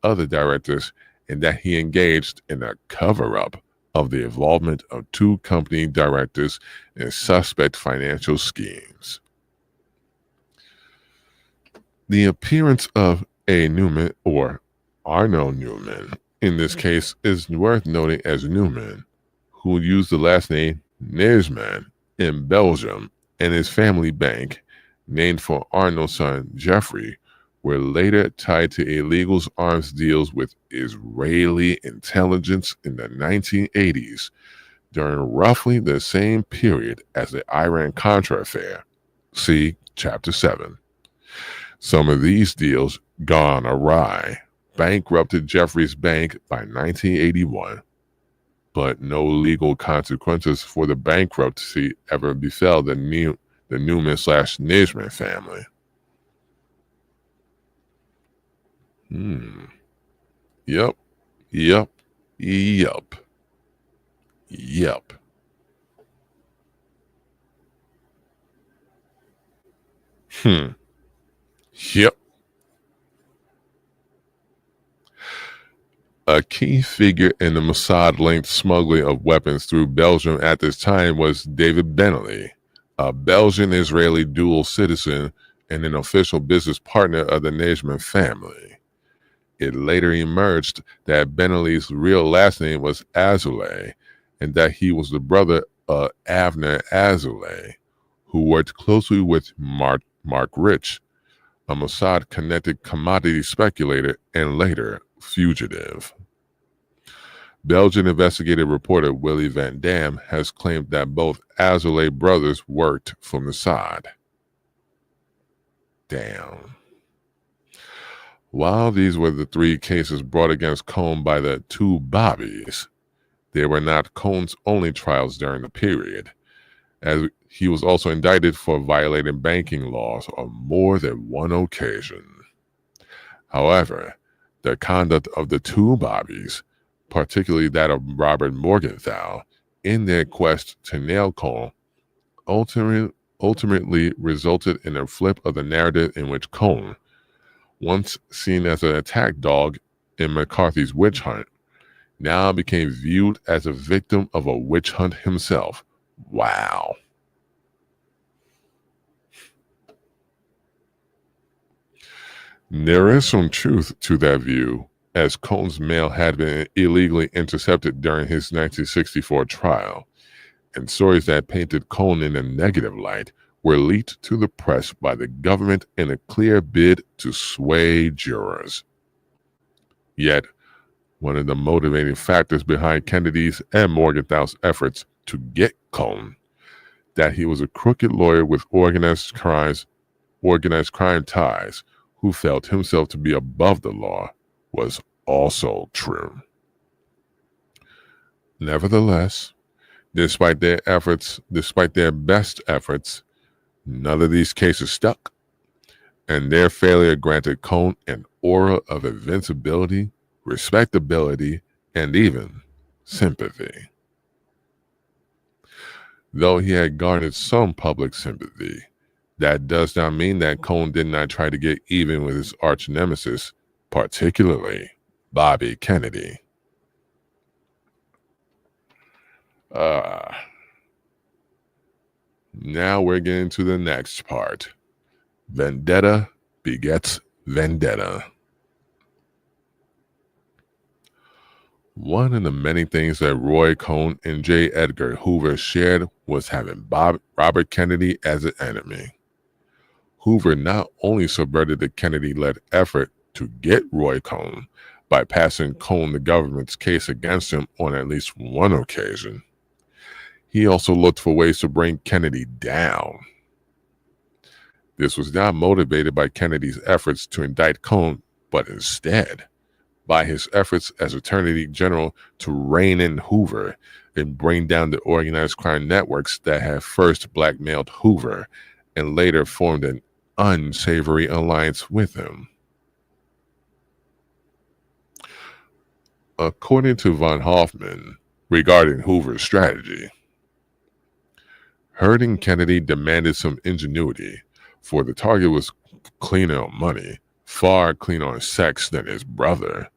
other directors, and that he engaged in a cover-up of the involvement of two company directors in suspect financial schemes. The appearance of A. Newman, or Arno Newman, in this case is worth noting, as Newman, who used the last name Nersman in Belgium, and his family bank, named for Arno's son Jeffrey, were later tied to illegal arms deals with Israeli intelligence in the 1980s, during roughly the same period as the Iran-Contra affair. See Chapter 7. Some of these deals gone awry bankrupted Jeffrey's bank by 1981, but no legal consequences for the bankruptcy ever befell the the Newman/Nijman family. Yep, yep, yep, yep. Hmm. Yep. A key figure in the Mossad-linked smuggling of weapons through Belgium at this time was David Benelli, a Belgian-Israeli dual citizen and an official business partner of the Nijman family. It later emerged that Benelli's real last name was Azoulay and that he was the brother of Avner Azoulay, who worked closely with Mark Rich, a Mossad-connected commodity speculator and later fugitive. Belgian investigative reporter Willy van Dam has claimed that both Azoulay brothers worked for Mossad. Damn. While these were the three cases brought against Cohn by the two Bobbies, they were not Cohn's only trials during the period, as he was also indicted for violating banking laws on more than one occasion. However, the conduct of the two Bobbies, particularly that of Robert Morgenthau, in their quest to nail Cohn, ultimately resulted in a flip of the narrative in which Cohn, once seen as an attack dog in McCarthy's witch hunt, now became viewed as a victim of a witch hunt himself. Wow. There is some truth to that view, as Cohn's mail had been illegally intercepted during his 1964 trial, and stories that painted Cohn in a negative light were leaked to the press by the government in a clear bid to sway jurors. Yet, one of the motivating factors behind Kennedy's and Morgenthau's efforts to get Cohn, that he was a crooked lawyer with organized crime ties who felt himself to be above the law, was also true. Nevertheless, despite their best efforts, none of these cases stuck, and their failure granted Cohn an aura of invincibility, respectability, and even sympathy. Though he had garnered some public sympathy, that does not mean that Cohn did not try to get even with his arch nemesis, particularly Bobby Kennedy. Now we're getting to the next part. Vendetta begets vendetta. One of the many things that Roy Cohn and J. Edgar Hoover shared was having Robert Kennedy as an enemy. Hoover not only subverted the Kennedy-led effort to get Roy Cohn by passing Cohn the government's case against him on at least one occasion, he also looked for ways to bring Kennedy down. This was not motivated by Kennedy's efforts to indict Cohn, but instead by his efforts as Attorney General to rein in Hoover and bring down the organized crime networks that had first blackmailed Hoover and later formed an unsavory alliance with him. According to von Hoffman, regarding Hoover's strategy, hurting Kennedy demanded some ingenuity, for the target was cleaner on money, far cleaner on sex than his brother.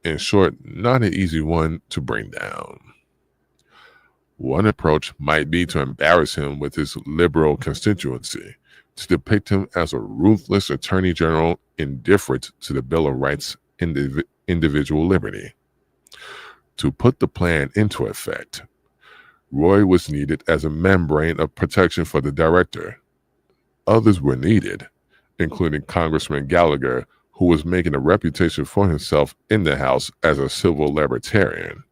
In short, not an easy one to bring down. One approach might be to embarrass him with his liberal constituency, to depict him as a ruthless attorney general indifferent to the Bill of Rights and individual liberty. To put the plan into effect, Roy was needed as a membrane of protection for the director. Others were needed, including Congressman Gallagher, who was making a reputation for himself in the House as a civil libertarian,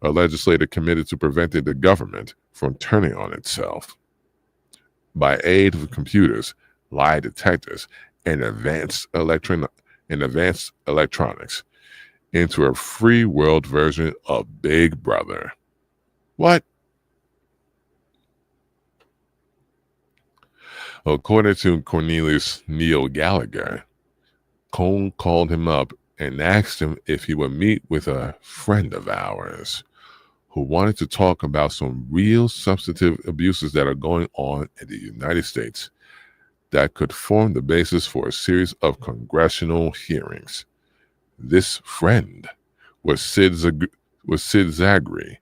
a legislator committed to preventing the government from turning on itself. By aid of computers, lie detectors, and advanced electronics, into a free world version of Big Brother. What? According to Cornelius Neil Gallagher, Cohn called him up and asked him if he would meet with a friend of ours who wanted to talk about some real substantive abuses that are going on in the United States that could form the basis for a series of congressional hearings. This friend was Sid Zagri,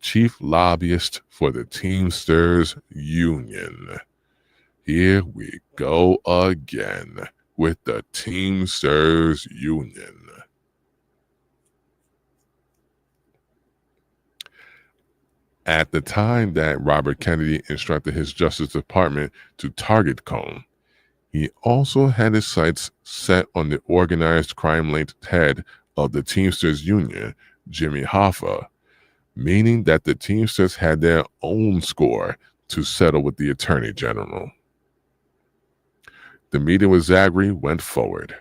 chief lobbyist for the Teamsters Union. Here we go again with the Teamsters Union. At the time that Robert Kennedy instructed his Justice Department to target Cohn, he also had his sights set on the organized crime-linked head of the Teamsters Union, Jimmy Hoffa, meaning that the Teamsters had their own score to settle with the Attorney General. The meeting with Zagri went forward.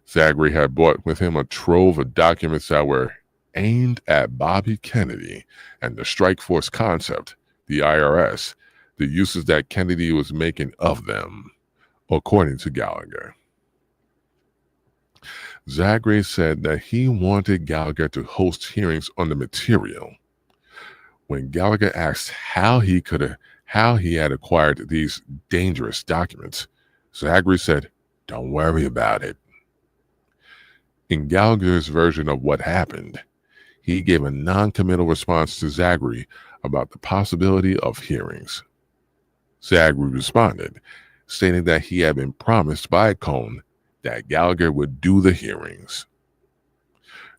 Zagri had brought with him a trove of documents that were aimed at Bobby Kennedy and the strike force concept, the IRS, the uses that Kennedy was making of them, according to Gallagher. Zagri said that he wanted Gallagher to host hearings on the material. When Gallagher asked how he had acquired these dangerous documents, Zagri said, "Don't worry about it." In Gallagher's version of what happened, he gave a non-committal response to Zagri about the possibility of hearings. Zagri responded, stating that he had been promised by Cohn that Gallagher would do the hearings.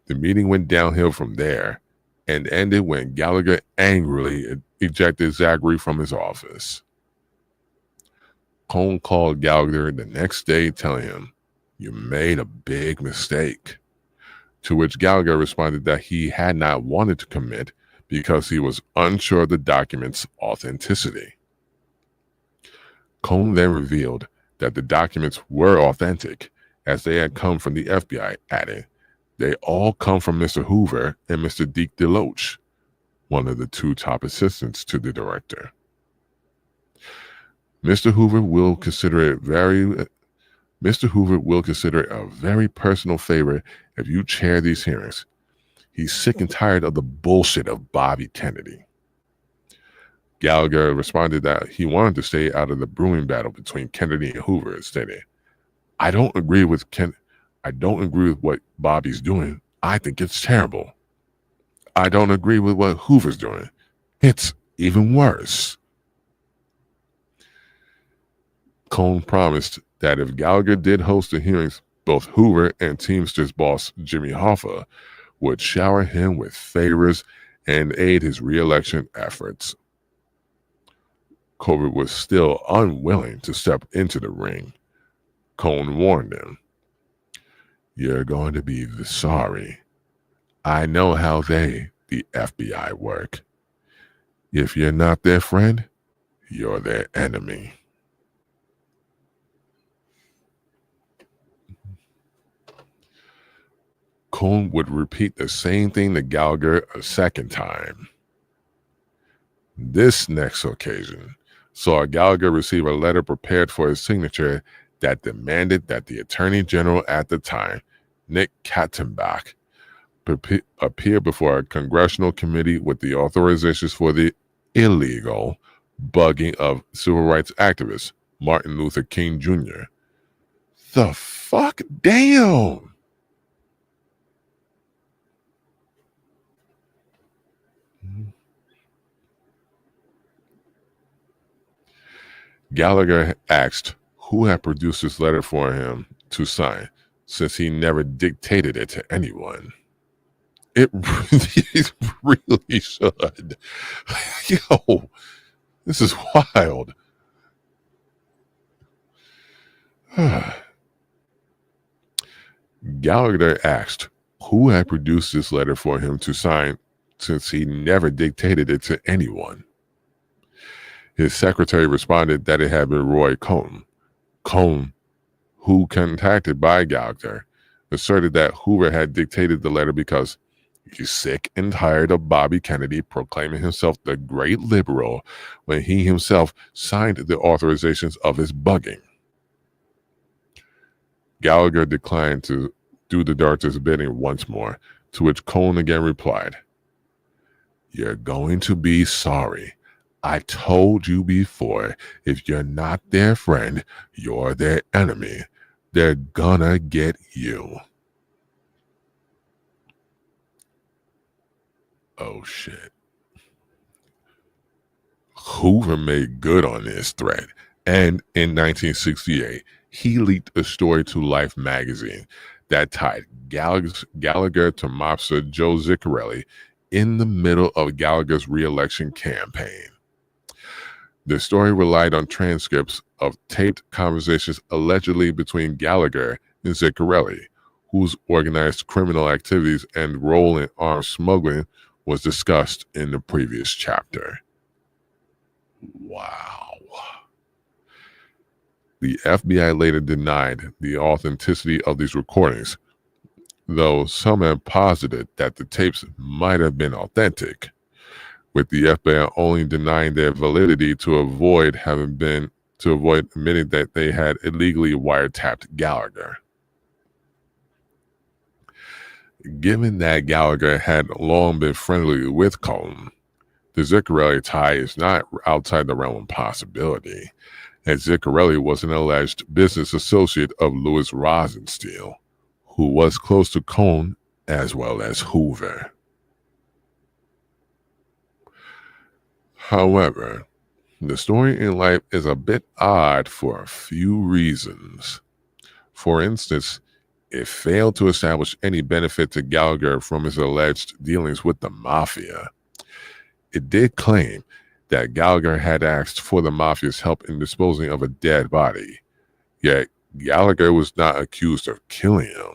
The meeting went downhill from there and ended when Gallagher angrily ejected Zagri from his office. Cohn called Gallagher the next day telling him, "You made a big mistake," to which Gallagher responded that he had not wanted to commit because he was unsure of the document's authenticity. Cohn then revealed that the documents were authentic as they had come from the FBI, adding, "They all come from Mr. Hoover and Mr. Deke DeLoach," one of the two top assistants to the director. Mr. Hoover will consider it a very personal favor if you chair these hearings. He's sick and tired of the bullshit of Bobby Kennedy. Gallagher responded that he wanted to stay out of the brewing battle between Kennedy and Hoover, stating, I don't agree with what Bobby's doing. I think it's terrible. I don't agree with what Hoover's doing. It's even worse." Cohn promised that if Gallagher did host the hearings, both Hoover and Teamsters boss Jimmy Hoffa would shower him with favors and aid his re-election efforts. Hoover was still unwilling to step into the ring. Cohn warned him, "You're going to be sorry. I know how the FBI work. If you're not their friend, you're their enemy." Cohn would repeat the same thing to Gallagher a second time. This next occasion saw Gallagher receive a letter prepared for his signature that demanded that the Attorney General at the time, Nick Kattenbach, appear before a congressional committee with the authorizations for the illegal bugging of civil rights activist Martin Luther King Jr. The fuck? Damn! Gallagher asked who had produced this letter for him to sign, since he never dictated it to anyone. It really should. Yo, this is wild. Gallagher asked who had produced this letter for him to sign, since he never dictated it to anyone. His secretary responded that it had been Roy Cohn. Cohn, who contacted by Gallagher, asserted that Hoover had dictated the letter because He's sick and tired of Bobby Kennedy proclaiming himself the great liberal when he himself signed the authorizations of his bugging. Gallagher declined to do the doctor's bidding once more, to which Cohn again replied, "You're going to be sorry. I told you before, if you're not their friend, you're their enemy. They're gonna get you." Oh shit. Hoover made good on this threat, and in 1968, he leaked a story to Life magazine that tied Gallagher to mobster Joe Ziccarelli in the middle of Gallagher's re-election campaign. The story relied on transcripts of taped conversations allegedly between Gallagher and Ziccarelli, whose organized criminal activities and role in arms smuggling was discussed in the previous chapter. Wow. The FBI later denied the authenticity of these recordings, though some have posited that the tapes might have been authentic, with the FBI only denying their validity to avoid admitting that they had illegally wiretapped Gallagher. Given that Gallagher had long been friendly with Cohn, the Ziccarelli tie is not outside the realm of possibility, as Ziccarelli was an alleged business associate of Louis Rosenstiel, who was close to Cohn as well as Hoover. However, the story in Life is a bit odd for a few reasons. For instance, it failed to establish any benefit to Gallagher from his alleged dealings with the mafia. It did claim that Gallagher had asked for the mafia's help in disposing of a dead body, yet Gallagher was not accused of killing him,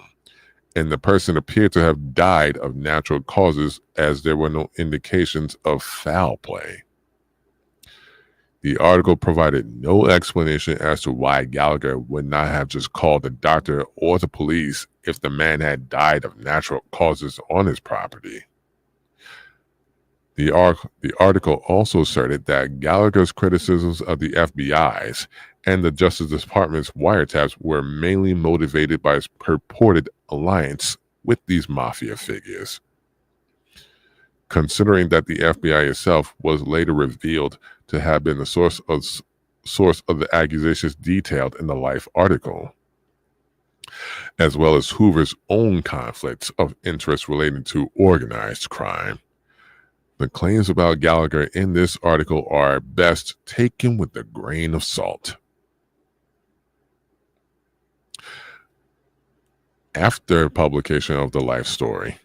and the person appeared to have died of natural causes as there were no indications of foul play. The article provided no explanation as to why Gallagher would not have just called the doctor or the police if the man had died of natural causes on his property. The article also asserted that Gallagher's criticisms of the FBI's and the Justice Department's wiretaps were mainly motivated by his purported alliance with these mafia figures. Considering that the FBI itself was later revealed to have been the source of the accusations detailed in the Life article, as well as Hoover's own conflicts of interest relating to organized crime, the claims about Gallagher in this article are best taken with a grain of salt. After publication of the Life story,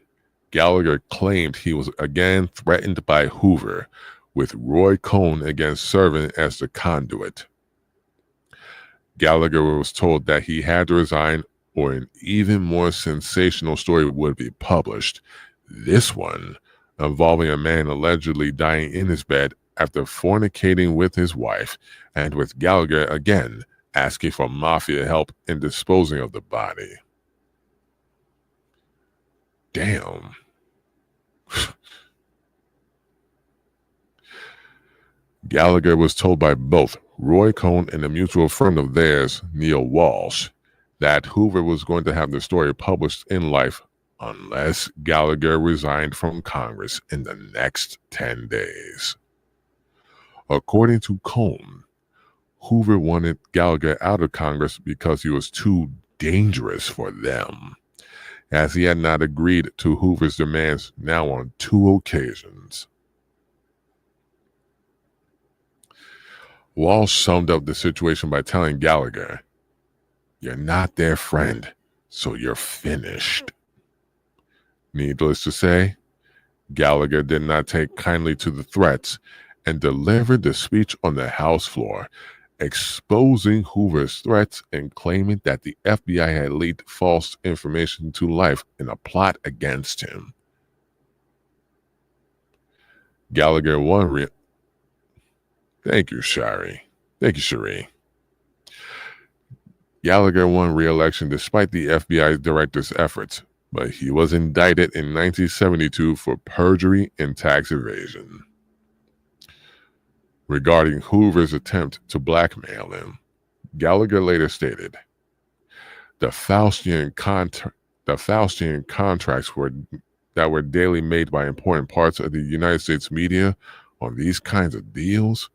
Gallagher claimed he was again threatened by Hoover, with Roy Cohn again serving as the conduit. Gallagher was told that he had to resign or an even more sensational story would be published, this one involving a man allegedly dying in his bed after fornicating with his wife, and with Gallagher again asking for mafia help in disposing of the body. Damn. Gallagher was told by both Roy Cohn and a mutual friend of theirs, Neil Walsh, that Hoover was going to have the story published in Life unless Gallagher resigned from Congress in the next 10 days. According to Cohn, Hoover wanted Gallagher out of Congress because he was too dangerous for them, as he had not agreed to Hoover's demands now on 2 occasions. Walsh summed up the situation by telling Gallagher, "You're not their friend, so you're finished." Needless to say, Gallagher did not take kindly to the threats and delivered the speech on the House floor, exposing Hoover's threats and claiming that the FBI had leaked false information to Life in a plot against him. Gallagher won Thank you, Shari. Thank you, Cherie. Gallagher won re-election despite the FBI director's efforts, but he was indicted in 1972 for perjury and tax evasion. Regarding Hoover's attempt to blackmail him, Gallagher later stated, the Faustian contracts that were daily made by important parts of the United States media on these kinds of deals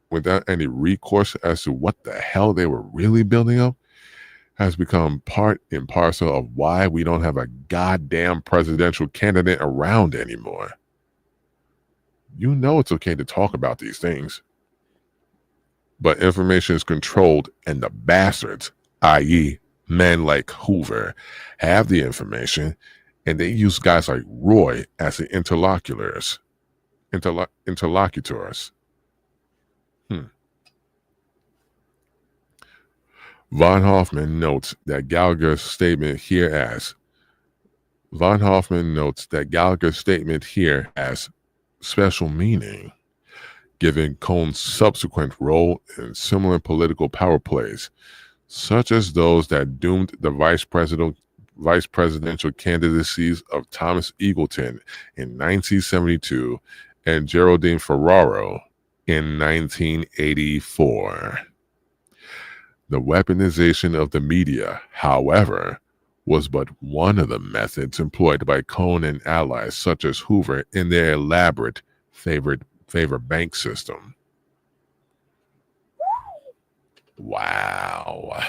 without any recourse as to what the hell they were really building up has become part and parcel of why we don't have a goddamn presidential candidate around anymore. You know it's okay to talk about these things, but information is controlled, and the bastards, i.e., men like Hoover, have the information, and they use guys like Roy as the interlocutors. Von Hoffman notes that Gallagher's statement here has special meaning, given Cohn's subsequent role in similar political power plays, such as those that doomed the vice presidential candidacies of Thomas Eagleton in 1972 and Geraldine Ferraro in 1984. The weaponization of the media, however, was but one of the methods employed by Cohn and allies such as Hoover in their elaborate favor bank system. Wow.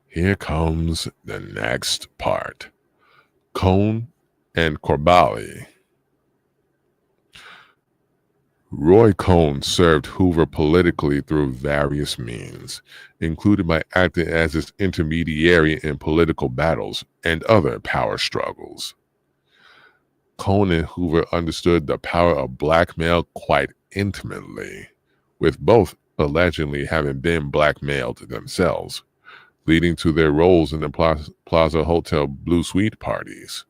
Here comes the next part. Cohn and Corbally. Roy Cohn served Hoover politically through various means, including by acting as his intermediary in political battles and other power struggles. Cohn and Hoover understood the power of blackmail quite intimately, with both allegedly having been blackmailed themselves, leading to their roles in the Plaza Hotel Blue Suite parties.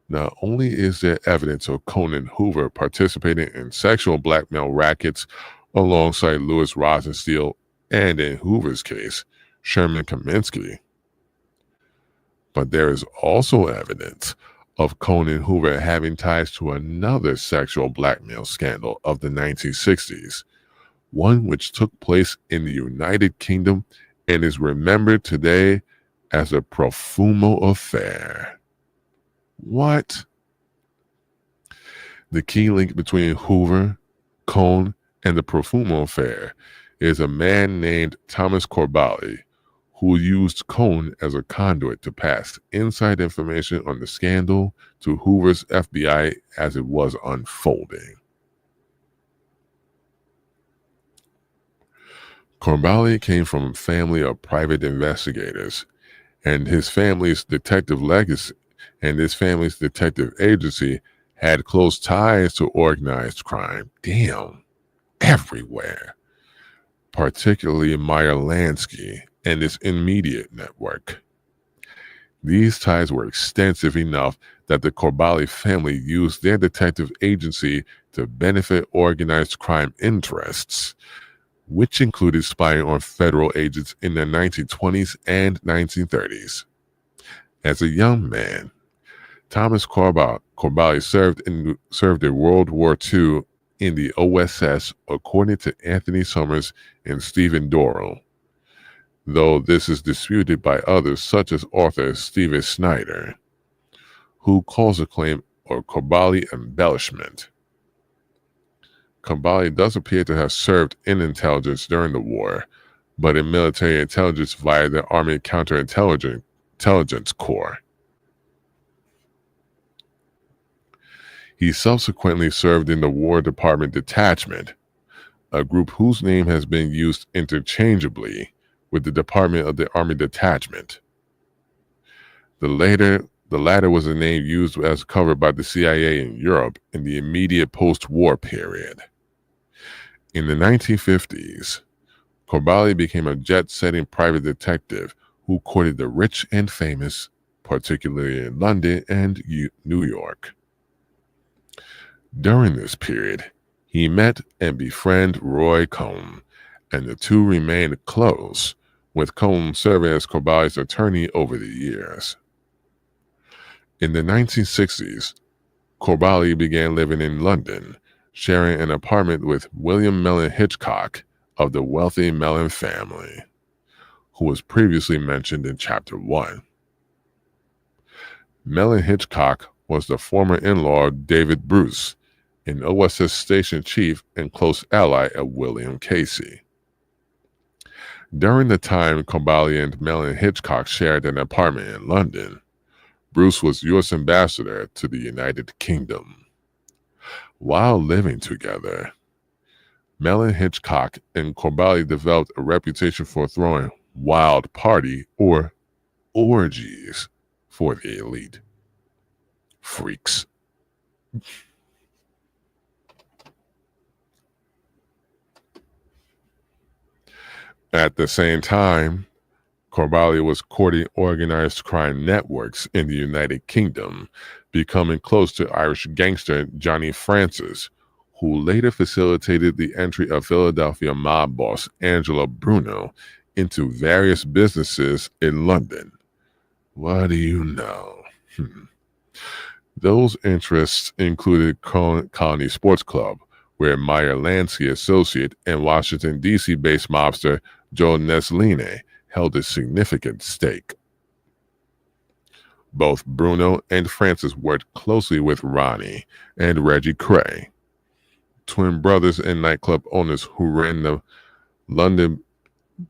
Not only is there evidence of Cohn and Hoover participating in sexual blackmail rackets alongside Louis Rosenstiel and, in Hoover's case, Sherman Kaminsky, but there is also evidence of Cohn and Hoover having ties to another sexual blackmail scandal of the 1960s, one which took place in the United Kingdom and is remembered today as the Profumo Affair. What? The key link between Hoover, Cohn, and the Profumo Affair is a man named Thomas Corbally, who used Cohn as a conduit to pass inside information on the scandal to Hoover's FBI as it was unfolding. Corbally came from a family of private investigators, and his family's detective agency had close ties to organized crime. Damn, everywhere. Particularly Meyer Lansky and his immediate network. These ties were extensive enough that the Corbally family used their detective agency to benefit organized crime interests, which included spying on federal agents in the 1920s and 1930s. As a young man, Thomas Corbally served in World War II in the OSS, according to Anthony Summers and Stephen Dorrell, though this is disputed by others such as author Stephen Snyder, who calls the claim a Corbally embellishment. Corbally does appear to have served in intelligence during the war, but in military intelligence via the Army Counterintelligence Corps. He subsequently served in the War Department Detachment, a group whose name has been used interchangeably with the Department of the Army Detachment. The latter was a name used as covered by the CIA in Europe in the immediate post-war period. In the 1950s, Corbally became a jet-setting private detective who courted the rich and famous, particularly in London and New York. During this period, he met and befriended Roy Cohn, and the two remained close, with Cohn serving as Corballi's attorney over the years. In the 1960s, Corballi began living in London, sharing an apartment with William Mellon Hitchcock of the wealthy Mellon family, who was previously mentioned in Chapter 1. Mellon Hitchcock was the former in-law of David Bruce, an OSS station chief and close ally of William Casey. During the time Corballi and Mellon Hitchcock shared an apartment in London, Bruce was U.S. ambassador to the United Kingdom. While living together, Mellon Hitchcock and Corballi developed a reputation for throwing wild party or orgies for the elite. Freaks. At the same time, Corballi was courting organized crime networks in the United Kingdom, becoming close to Irish gangster Johnny Francis, who later facilitated the entry of Philadelphia mob boss Angelo Bruno into various businesses in London. What do you know? Those interests included Colony Sports Club, where Meyer Lansky associate and Washington, D.C. based mobster Joe Nesline held a significant stake. Both Bruno and Francis worked closely with Ronnie and Reggie Cray, twin brothers and nightclub owners who ran the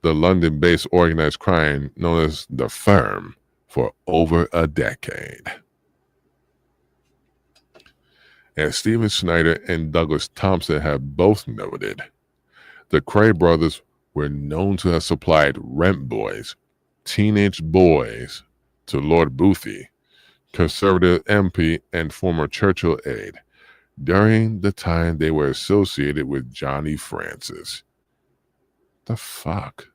London-based organized crime known as The Firm for over a decade. As Stephen Snyder and Douglas Thompson have both noted, the Cray brothers were known to have supplied rent boys, teenage boys, to Lord Boothby, conservative MP and former Churchill aide, during the time they were associated with Johnny Francis. The fuck?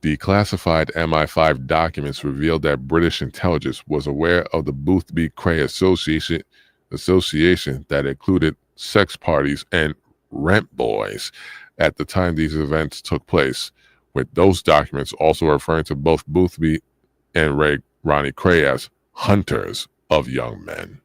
Declassified MI5 documents revealed that British intelligence was aware of the Boothby-Cray association that included sex parties and rent boys at the time these events took place, with those documents also referring to both Boothby and Ronnie Cray as hunters of young men.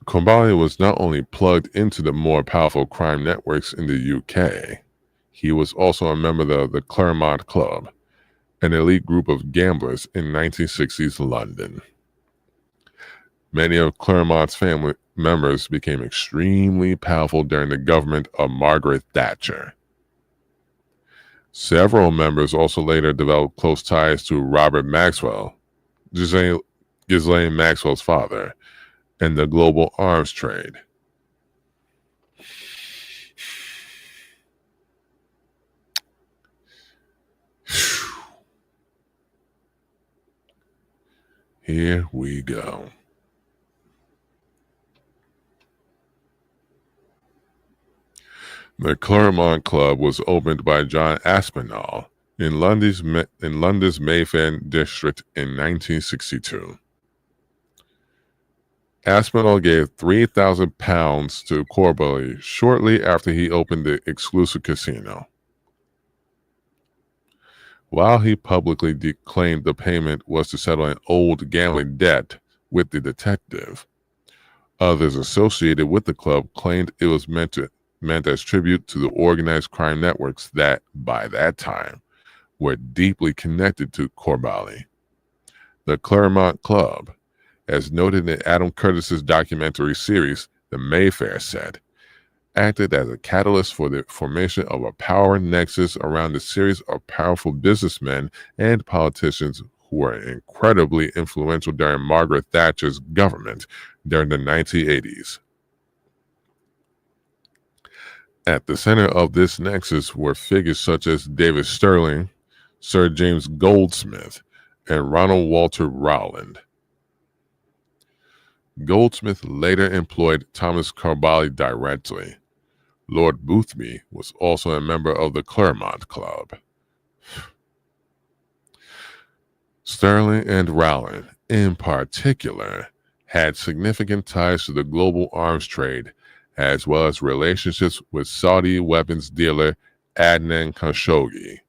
Corballi was not only plugged into the more powerful crime networks in the UK, he was also a member of the Claremont Club, an elite group of gamblers in 1960s London. Many of Claremont's family members became extremely powerful during the government of Margaret Thatcher. Several members also later developed close ties to Robert Maxwell, Ghislaine Maxwell's father, and the global arms trade. Here we go. The Claremont Club was opened by John Aspinall in London's Mayfair district in 1962. Aspinall gave £3,000 to Corballi shortly after he opened the exclusive casino. While he publicly claimed the payment was to settle an old gambling debt with the detective, others associated with the club claimed it was meant as tribute to the organized crime networks that, by that time, were deeply connected to Corballi. The Claremont Club, as noted in Adam Curtis's documentary series, The Mayfair Set, acted as a catalyst for the formation of a power nexus around a series of powerful businessmen and politicians who were incredibly influential during Margaret Thatcher's government during the 1980s. At the center of this nexus were figures such as David Sterling, Sir James Goldsmith, and Ronald Walter Rowland. Goldsmith later employed Thomas Corballi directly. Lord Boothby was also a member of the Claremont Club. Sterling and Rowland, in particular, had significant ties to the global arms trade, as well as relationships with Saudi weapons dealer Adnan Khashoggi,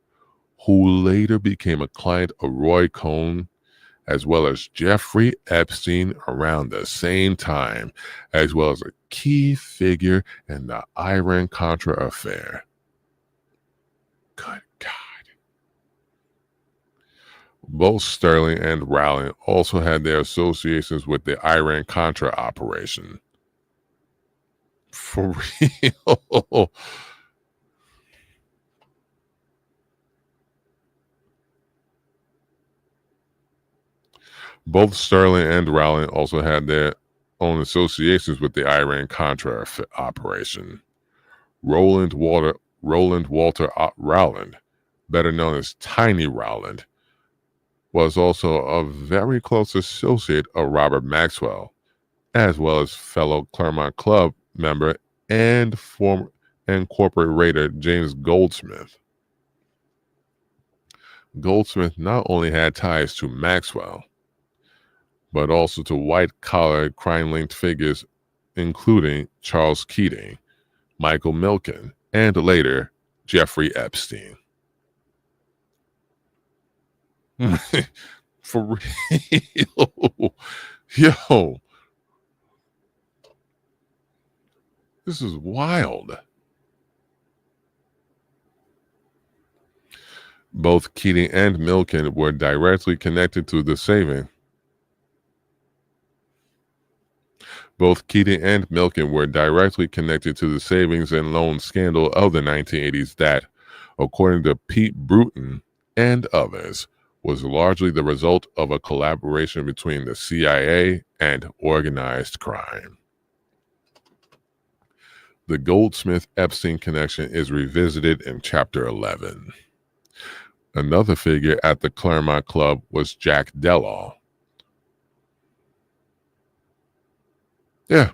who later became a client of Roy Cohn, as well as Jeffrey Epstein around the same time, as well as a key figure in the Iran-Contra affair. Good God. Both Sterling and Rowland also had their associations with the Iran-Contra operation. For real. Both Sterling and Rowland also had their own associations with the Iran-Contra operation. Roland Walter Rowland, better known as Tiny Rowland, was also a very close associate of Robert Maxwell, as well as fellow Claremont Club member and corporate raider James Goldsmith. Goldsmith not only had ties to Maxwell, but also to white-collar crime-linked figures including Charles Keating, Michael Milken, and later Jeffrey Epstein. For real. Yo. This is wild. Both Keating and Milken were directly connected to the saving. Both Keating and Milken were directly connected to the savings and loan scandal of the 1980s that, according to Pete Bruton and others, was largely the result of a collaboration between the CIA and organized crime. The Goldsmith-Epstein connection is revisited in Chapter 11. Another figure at the Claremont Club was Jack Dellal. Yeah.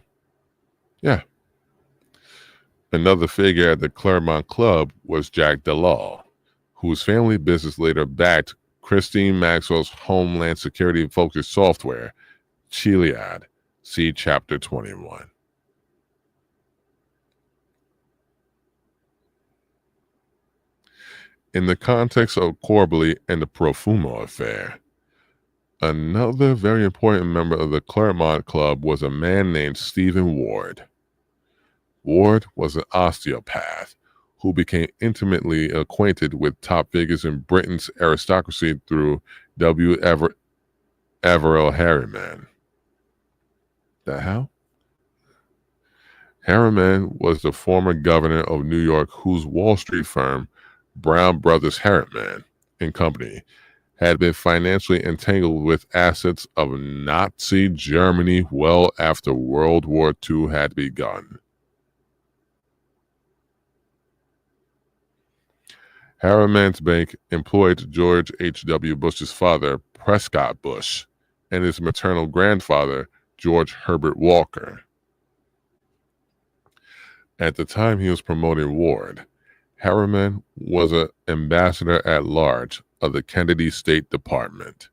Another figure at the Claremont Club was Jack Dellal, whose family business later backed Christine Maxwell's Homeland Security-focused software, Chiliad. See Chapter 21. In the context of Corbally and the Profumo affair, another very important member of the Claremont Club was a man named Stephen Ward. Ward was an osteopath who became intimately acquainted with top figures in Britain's aristocracy through W. Averell Harriman. The hell? Harriman was the former governor of New York whose Wall Street firm, Brown Brothers Harriman and Company, had been financially entangled with assets of Nazi Germany well after World War II had begun. Harriman's bank employed George H.W. Bush's father, Prescott Bush, and his maternal grandfather, George Herbert Walker. At the time he was promoting Ward, Harriman was an ambassador at large of the Kennedy State Department.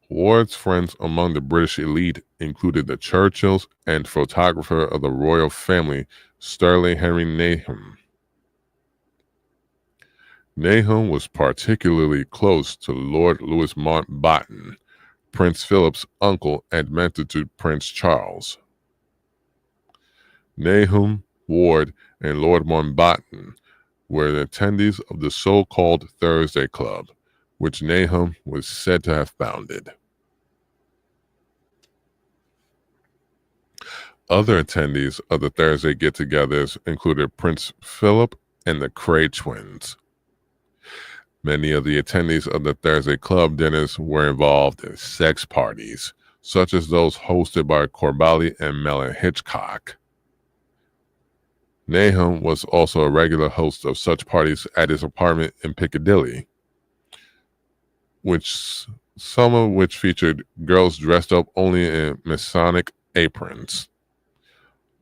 Ward's friends among the British elite included the Churchills and photographer of the royal family, Sterling Henry Nahum. Nahum was particularly close to Lord Louis Mountbatten, Prince Philip's uncle and mentor to Prince Charles. Nahum, Ward, and Lord Mountbatten were the attendees of the so-called Thursday Club, which Nahum was said to have founded. Other attendees of the Thursday get-togethers included Prince Philip and the Cray twins. Many of the attendees of the Thursday Club dinners were involved in sex parties, such as those hosted by Corbally and Mellon Hitchcock. Nahum was also a regular host of such parties at his apartment in Piccadilly, some of which featured girls dressed up only in Masonic aprons.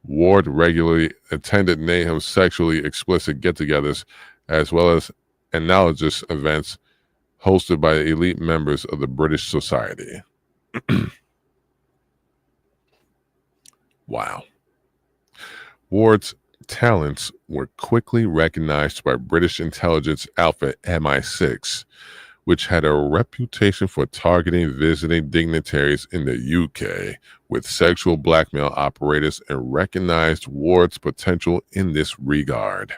Ward regularly attended Nahum's sexually explicit get-togethers as well as analogous events hosted by elite members of the British Society. Wow. Ward's talents were quickly recognized by British intelligence outfit MI6, which had a reputation for targeting visiting dignitaries in the UK with sexual blackmail operators, and recognized Ward's potential in this regard.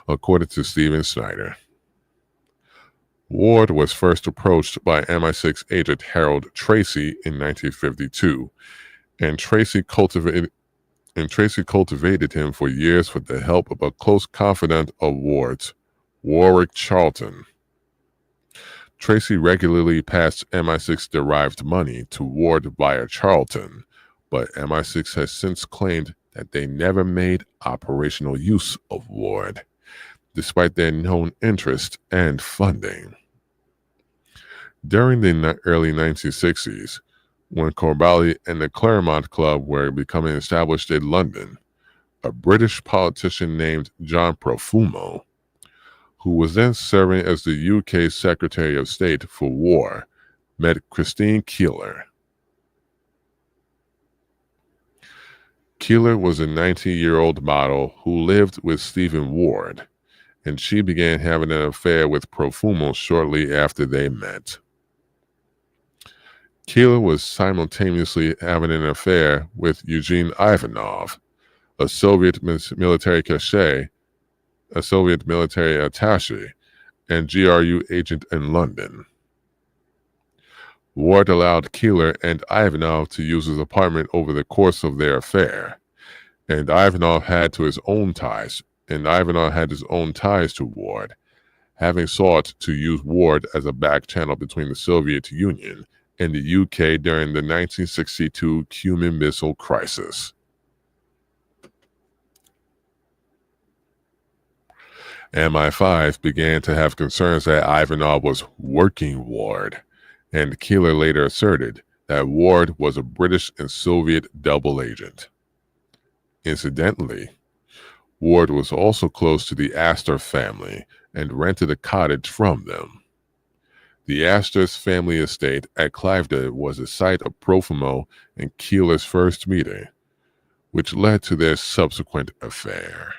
According to Stephen Snyder, Ward was first approached by MI6 agent Harold Tracy in 1952, and Tracy cultivated him for years with the help of a close confidant of Ward's, Warwick Charlton. Tracy regularly passed MI6-derived money to Ward via Charlton, but MI6 has since claimed that they never made operational use of Ward, despite their known interest and funding. During the early 1960s, when Corbally and the Claremont Club were becoming established in London, a British politician named John Profumo, who was then serving as the UK Secretary of State for War, met Christine Keeler. Keeler was a 19-year-old model who lived with Stephen Ward, and she began having an affair with Profumo shortly after they met. Keeler was simultaneously having an affair with Eugene Ivanov, a Soviet military attaché and GRU agent in London. Ward allowed Keeler and Ivanov to use his apartment over the course of their affair, and Ivanov had his own ties to Ward, having sought to use Ward as a back channel between the Soviet Union and the UK during the 1962 Cuban Missile Crisis. MI5 began to have concerns that Ivanov was working Ward, and Keeler later asserted that Ward was a British and Soviet double agent. Incidentally, Ward was also close to the Astor family and rented a cottage from them. The Astor's family estate at Cliveden was the site of Profumo and Keeler's first meeting, which led to their subsequent affair.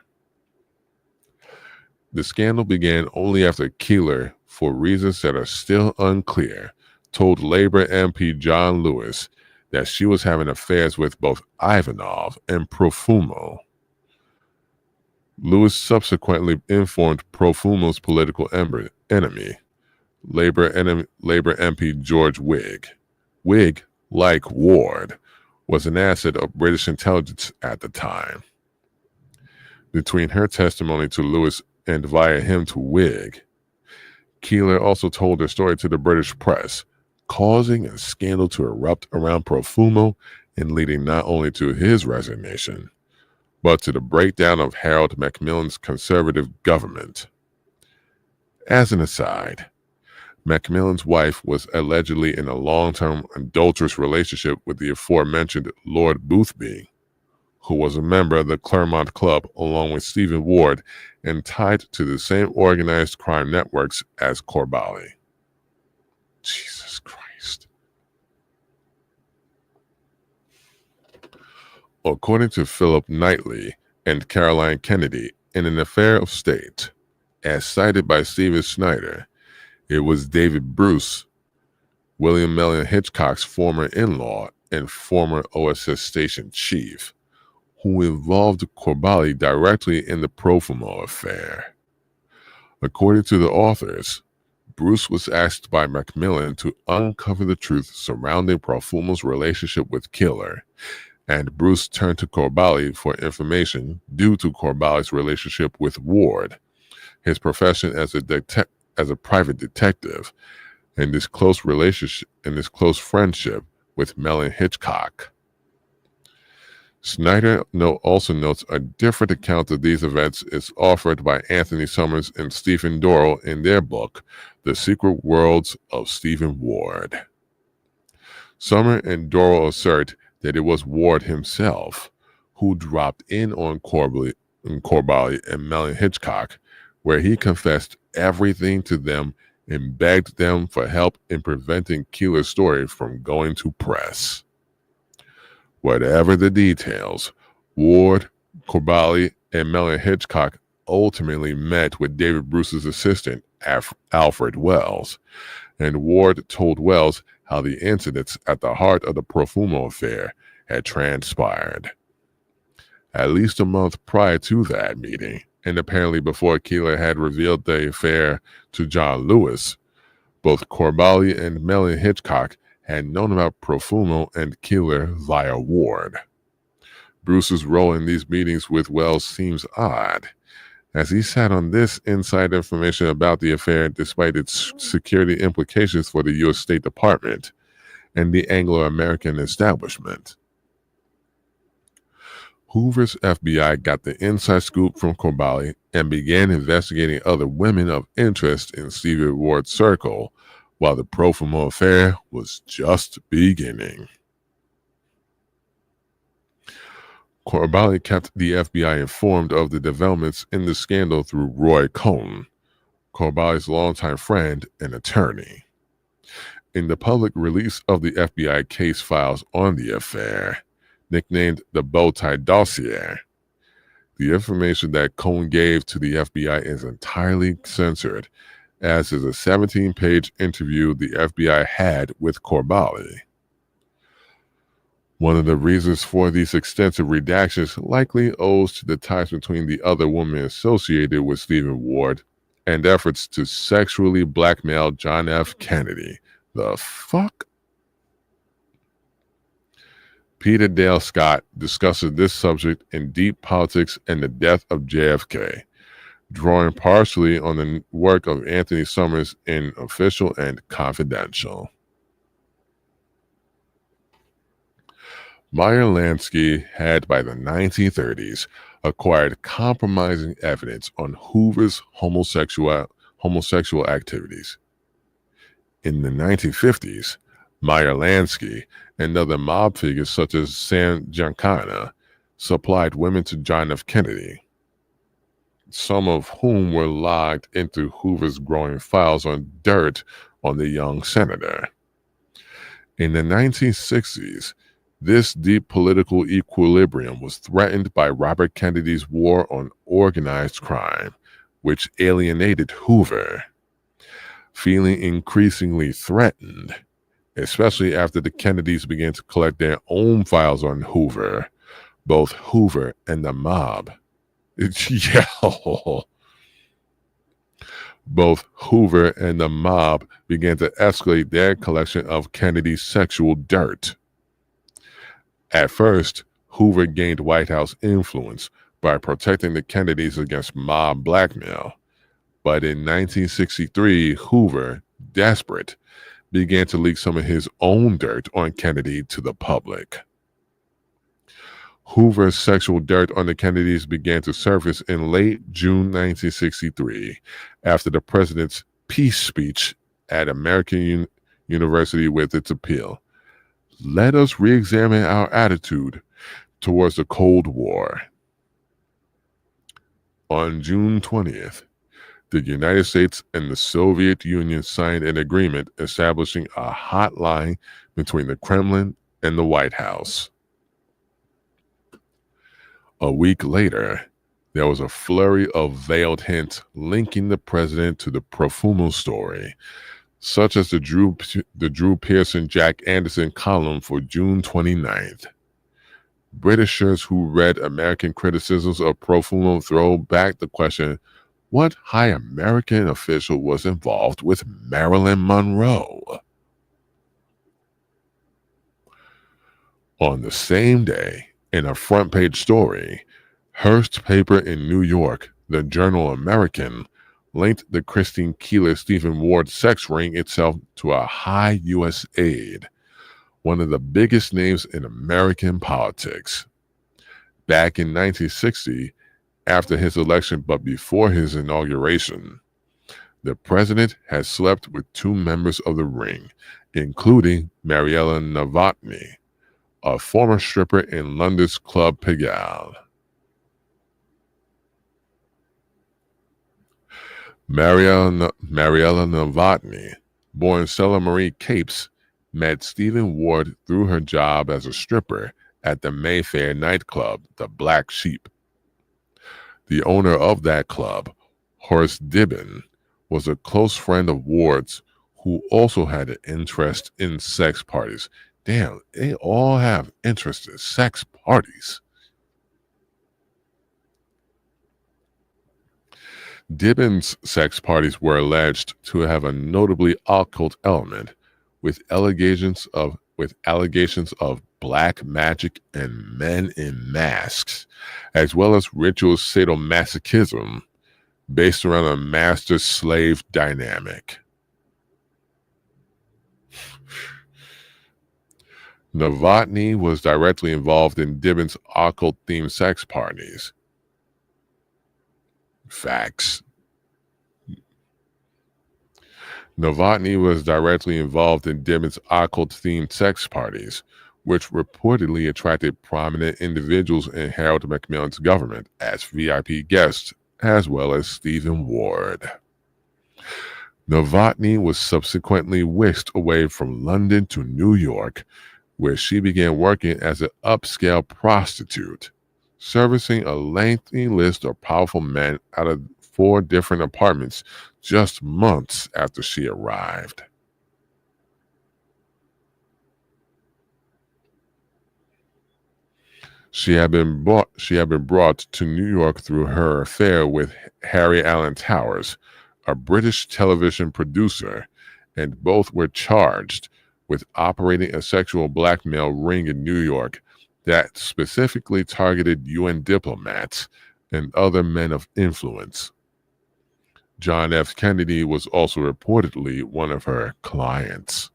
The scandal began only after Keeler, for reasons that are still unclear, told Labour MP John Lewis that she was having affairs with both Ivanov and Profumo. Lewis subsequently informed Profumo's political enemy, Labour MP George Wigg. Wigg, like Ward, was an asset of British intelligence at the time. Between her testimony to Lewis and via him to Wigg, Keeler also told her story to the British press, causing a scandal to erupt around Profumo and leading not only to his resignation, but to the breakdown of Harold Macmillan's Conservative government. As an aside, Macmillan's wife was allegedly in a long-term adulterous relationship with the aforementioned Lord Boothby, who was a member of the Claremont Club along with Stephen Ward and tied to the same organized crime networks as Corbally. Jesus Christ. According to Philip Knightley and Caroline Kennedy in An Affair of State, as cited by Stephen Snyder, it was David Bruce, William Mellon Hitchcock's former in-law and former OSS station chief, who involved Corbally directly in the Profumo affair. According to the authors, Bruce was asked by Macmillan to uncover the truth surrounding Profumo's relationship with Keeler, and Bruce turned to Corbally for information due to Corbally's relationship with Ward, his profession as a private detective, and his close friendship with Mellon Hitchcock. Snyder also notes a different account of these events is offered by Anthony Summers and Stephen Dorrell in their book, The Secret Worlds of Stephen Ward. Summer and Dorrell assert that it was Ward himself who dropped in on Corbally and Mellon Hitchcock, where he confessed everything to them and begged them for help in preventing Keeler's story from going to press. Whatever the details, Ward, Coulibaly, and Melanie Hitchcock ultimately met with David Bruce's assistant, Alfred Wells, and Ward told Wells how the incidents at the heart of the Profumo affair had transpired. At least a month prior to that meeting, and apparently before Keeler had revealed the affair to John Lewis, both Coulibaly and Melanie Hitchcock had known about Profumo and Keeler via Ward. Bruce's role in these meetings with Wells seems odd, as he sat on this inside information about the affair despite its security implications for the U.S. State Department and the Anglo-American establishment. Hoover's FBI got the inside scoop from Coulibaly and began investigating other women of interest in Stephen Ward's circle, while the Profumo affair was just beginning. Coulibaly kept the FBI informed of the developments in the scandal through Roy Cohn, Coulibaly's longtime friend and attorney. In the public release of the FBI case files on the affair, nicknamed the Bowtie Dossier, the information that Cohn gave to the FBI is entirely censored, as is a 17-page interview the FBI had with Coulibaly. One of the reasons for these extensive redactions likely owes to the ties between the other women associated with Stephen Ward and efforts to sexually blackmail John F. Kennedy. The fuck? Peter Dale Scott discusses this subject in Deep Politics and the Death of JFK, drawing partially on the work of Anthony Summers in Official and Confidential. Meyer Lansky had, by the 1930s, acquired compromising evidence on Hoover's homosexual activities. In the 1950s, Meyer Lansky and other mob figures such as Sam Giancana supplied women to John F. Kennedy, some of whom were logged into Hoover's growing files on dirt on the young senator. In the 1960s, this deep political equilibrium was threatened by Robert Kennedy's war on organized crime, which alienated Hoover. Feeling increasingly threatened, especially after the Kennedys began to collect their own files on Hoover, both Hoover and the mob. Both Hoover and the mob began to escalate their collection of Kennedy's sexual dirt. At first, Hoover gained White House influence by protecting the Kennedys against mob blackmail. But in 1963, Hoover, desperate, began to leak some of his own dirt on Kennedy to the public. Hoover's sexual dirt on the Kennedys began to surface in late June 1963 after the president's peace speech at American University with its appeal. Let us re-examine our attitude towards the Cold War. On June 20th, the United States and the Soviet Union signed an agreement establishing a hotline between the Kremlin and the White House. A week later, there was a flurry of veiled hints linking the president to the Profumo story, such as the Drew Pearson Jack Anderson column for June 29th. Britishers who read American criticisms of Profumo throw back the question, what high American official was involved with Marilyn Monroe? On the same day, in a front-page story, Hearst paper in New York, the Journal American, linked the Christine Keeler-Stephen Ward sex ring itself to a high U.S. aide, one of the biggest names in American politics. Back in 1960, after his election but before his inauguration, the president had slept with two members of the ring, including Mariella Novotny, a former stripper in London's Club Pigalle. Mariella Novotny, born Stella Marie Capes, met Stephen Ward through her job as a stripper at the Mayfair nightclub, the Black Sheep. The owner of that club, Horace Dibben, was a close friend of Ward's who also had an interest in sex parties. Damn, they all have interest in sex parties. Dibben's sex parties were alleged to have a notably occult element, with allegations of black magic and men in masks, as well as ritual sadomasochism based around a master-slave dynamic. Novotny was directly involved in Dibben's occult-themed sex parties. Facts. Novotny was directly involved in Dibben's occult-themed sex parties, which reportedly attracted prominent individuals in Harold Macmillan's government as VIP guests, as well as Stephen Ward. Novotny was subsequently whisked away from London to New York, where she began working as an upscale prostitute, servicing a lengthy list of powerful men out of 4 different apartments just months after she arrived. She had been brought to New York through her affair with Harry Alan Towers, a British television producer, and both were charged with operating a sexual blackmail ring in New York that specifically targeted UN diplomats and other men of influence. John F. Kennedy was also reportedly one of her clients.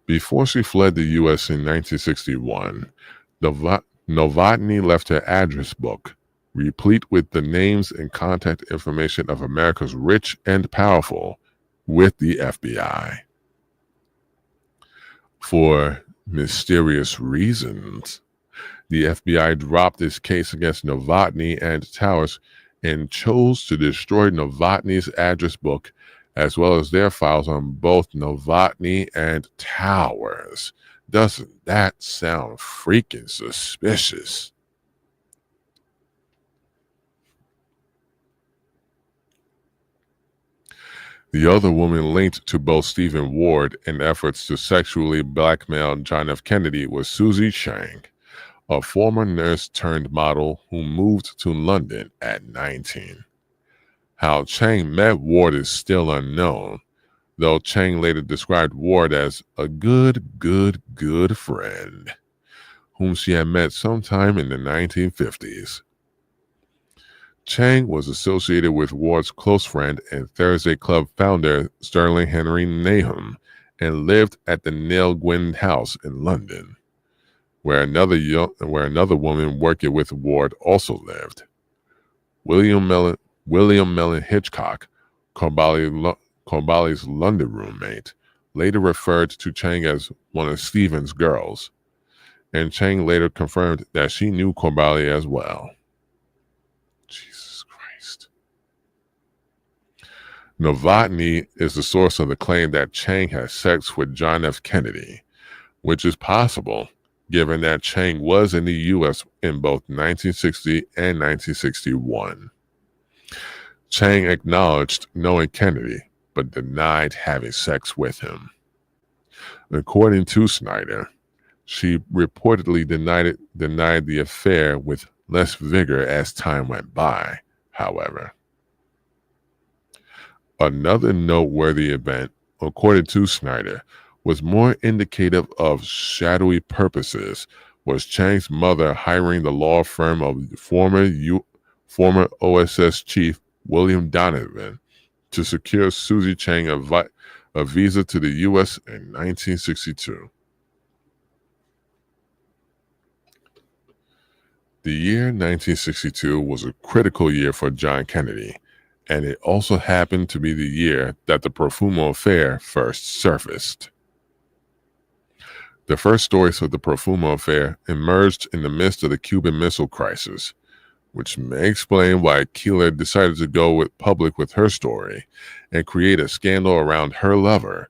Before she fled the U.S. in 1961, Novotny left her address book, replete with the names and contact information of America's rich and powerful, with the FBI. For mysterious reasons, the FBI dropped its case against Novotny and Towers and chose to destroy Novotny's address book as well as their files on both Novotny and Towers. Doesn't that sound freaking suspicious? The other woman linked to both Stephen Ward in efforts to sexually blackmail John F. Kennedy was Susie Chang, a former nurse turned model who moved to London at 19. How Chang met Ward is still unknown, though Chang later described Ward as a good friend, whom she had met sometime in the 1950s. Chang was associated with Ward's close friend and Thursday Club founder Sterling Henry Nahum and lived at the Neil Gwynn House in London, where another woman working with Ward also lived. William Mellon Hitchcock, Corbali's London roommate, later referred to Chang as one of Stephen's girls, and Chang later confirmed that she knew Corbali as well. Jesus Christ. Novotny is the source of the claim that Chang had sex with John F. Kennedy, which is possible given that Chang was in the U.S. in both 1960 and 1961. Chang acknowledged knowing Kennedy, but denied having sex with him. According to Snyder, she reportedly denied the affair with less vigor as time went by, however. Another noteworthy event, according to Snyder, was more indicative of shadowy purposes, was Chang's mother hiring the law firm of former OSS chief William Donovan to secure Susie Chang a visa to the U.S. in 1962. The year 1962 was a critical year for John Kennedy, and it also happened to be the year that the Profumo affair first surfaced. The first stories of the Profumo affair emerged in the midst of the Cuban Missile Crisis, which may explain why Keeler decided to go public with her story and create a scandal around her lover,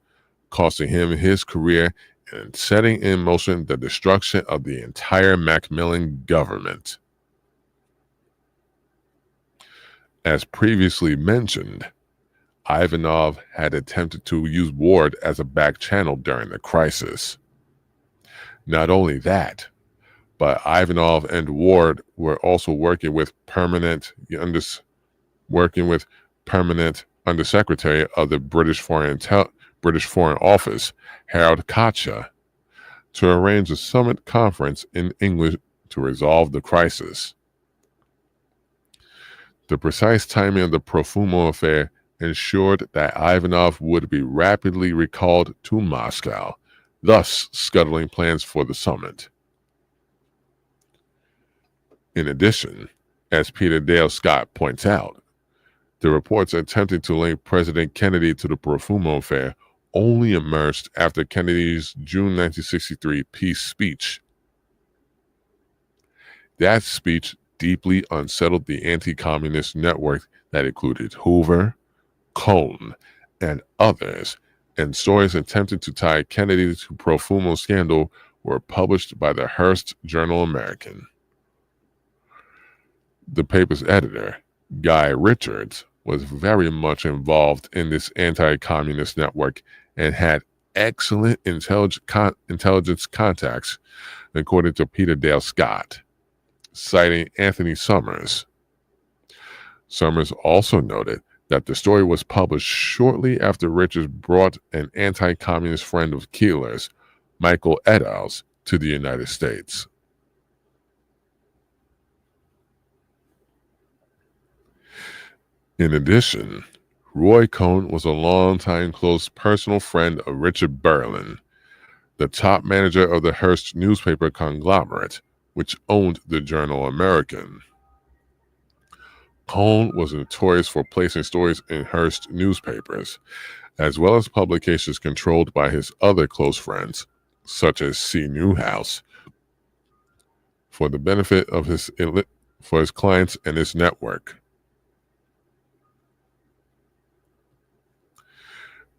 costing him his career and setting in motion the destruction of the entire Macmillan government. As previously mentioned, Ivanov had attempted to use Ward as a back channel during the crisis. Not only that, but Ivanov and Ward were also working with permanent Undersecretary of the British Foreign Office, Harold Kocha, to arrange a summit conference in England to resolve the crisis. The precise timing of the Profumo affair ensured that Ivanov would be rapidly recalled to Moscow, thus scuttling plans for the summit. In addition, as Peter Dale Scott points out, the reports attempting to link President Kennedy to the Profumo affair only emerged after Kennedy's June 1963 peace speech. That speech deeply unsettled the anti-communist network that included Hoover, Cohn, and others, and stories attempting to tie Kennedy to Profumo scandal were published by the Hearst Journal-American. The paper's editor, Guy Richards, was very much involved in this anti-communist network and had excellent intelligence contacts, according to Peter Dale Scott, citing Anthony Summers. Summers also noted that the story was published shortly after Richards brought an anti-communist friend of Keeler's, Michael Eddowes, to the United States. In addition, Roy Cohn was a longtime close personal friend of Richard Berlin, the top manager of the Hearst newspaper conglomerate, which owned the Journal-American. Cohn was notorious for placing stories in Hearst newspapers, as well as publications controlled by his other close friends, such as C. Newhouse, for the benefit of his clients and his network.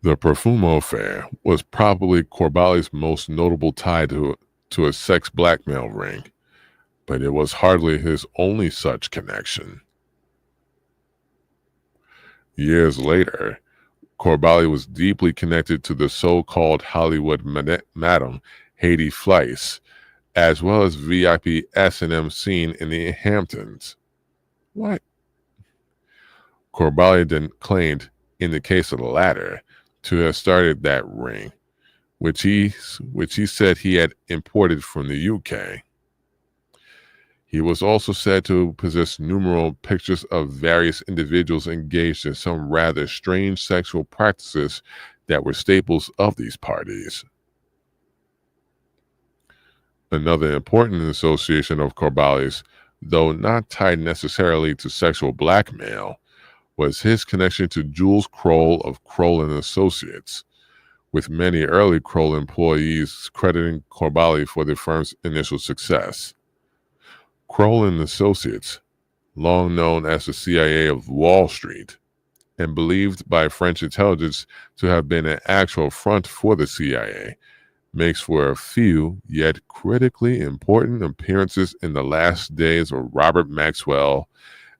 The Profumo affair was probably Corbali's most notable tie to a sex blackmail ring, but it was hardly his only such connection. Years later, Corbali was deeply connected to the so-called Hollywood madam Haydee Fleiss, as well as VIP S&M scene in the Hamptons. What? Corbali then claimed, in the case of the latter, to have started that ring, which he said he had imported from the UK. He was also said to possess numerous pictures of various individuals engaged in some rather strange sexual practices that were staples of these parties. Another important association of Corbali's, though not tied necessarily to sexual blackmail, was his connection to Jules Kroll of Kroll and Associates, with many early Kroll employees crediting Corbali for the firm's initial success. Kroll and Associates, long known as the CIA of Wall Street, and believed by French intelligence to have been an actual front for the CIA, makes for a few yet critically important appearances in the last days of Robert Maxwell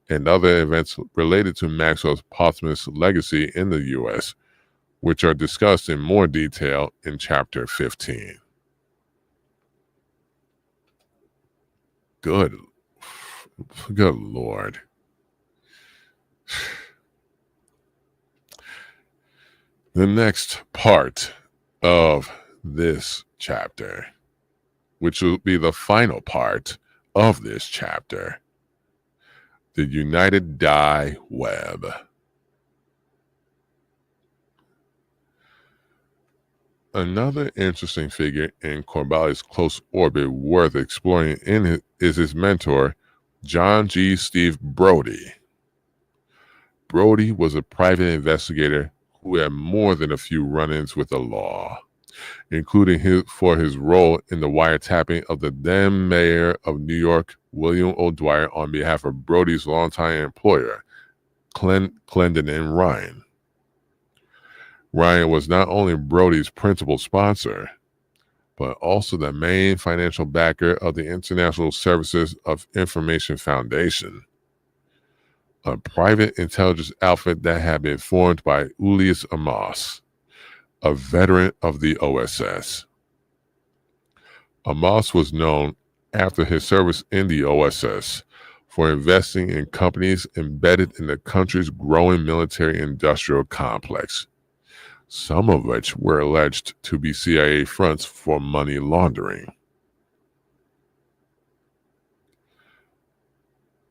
and other events related to Maxwell's posthumous legacy in the U.S., which are discussed in more detail in Chapter 15. Good Lord. The next part of this chapter, which will be the final part of this chapter, the United Dye Web. Another interesting figure in Corbali's close orbit worth exploring is his mentor, John G. Steve Brody. Brody was a private investigator who had more than a few run-ins with the law, including for his role in the wiretapping of the then mayor of New York, William O'Dwyer, on behalf of Brody's longtime employer, Clendenin Ryan. Ryan was not only Brody's principal sponsor, but also the main financial backer of the International Services of Information Foundation, a private intelligence outfit that had been formed by Ulias Amos, a veteran of the OSS. Amos was known, after his service in the OSS, for investing in companies embedded in the country's growing military-industrial complex, some of which were alleged to be CIA fronts for money laundering.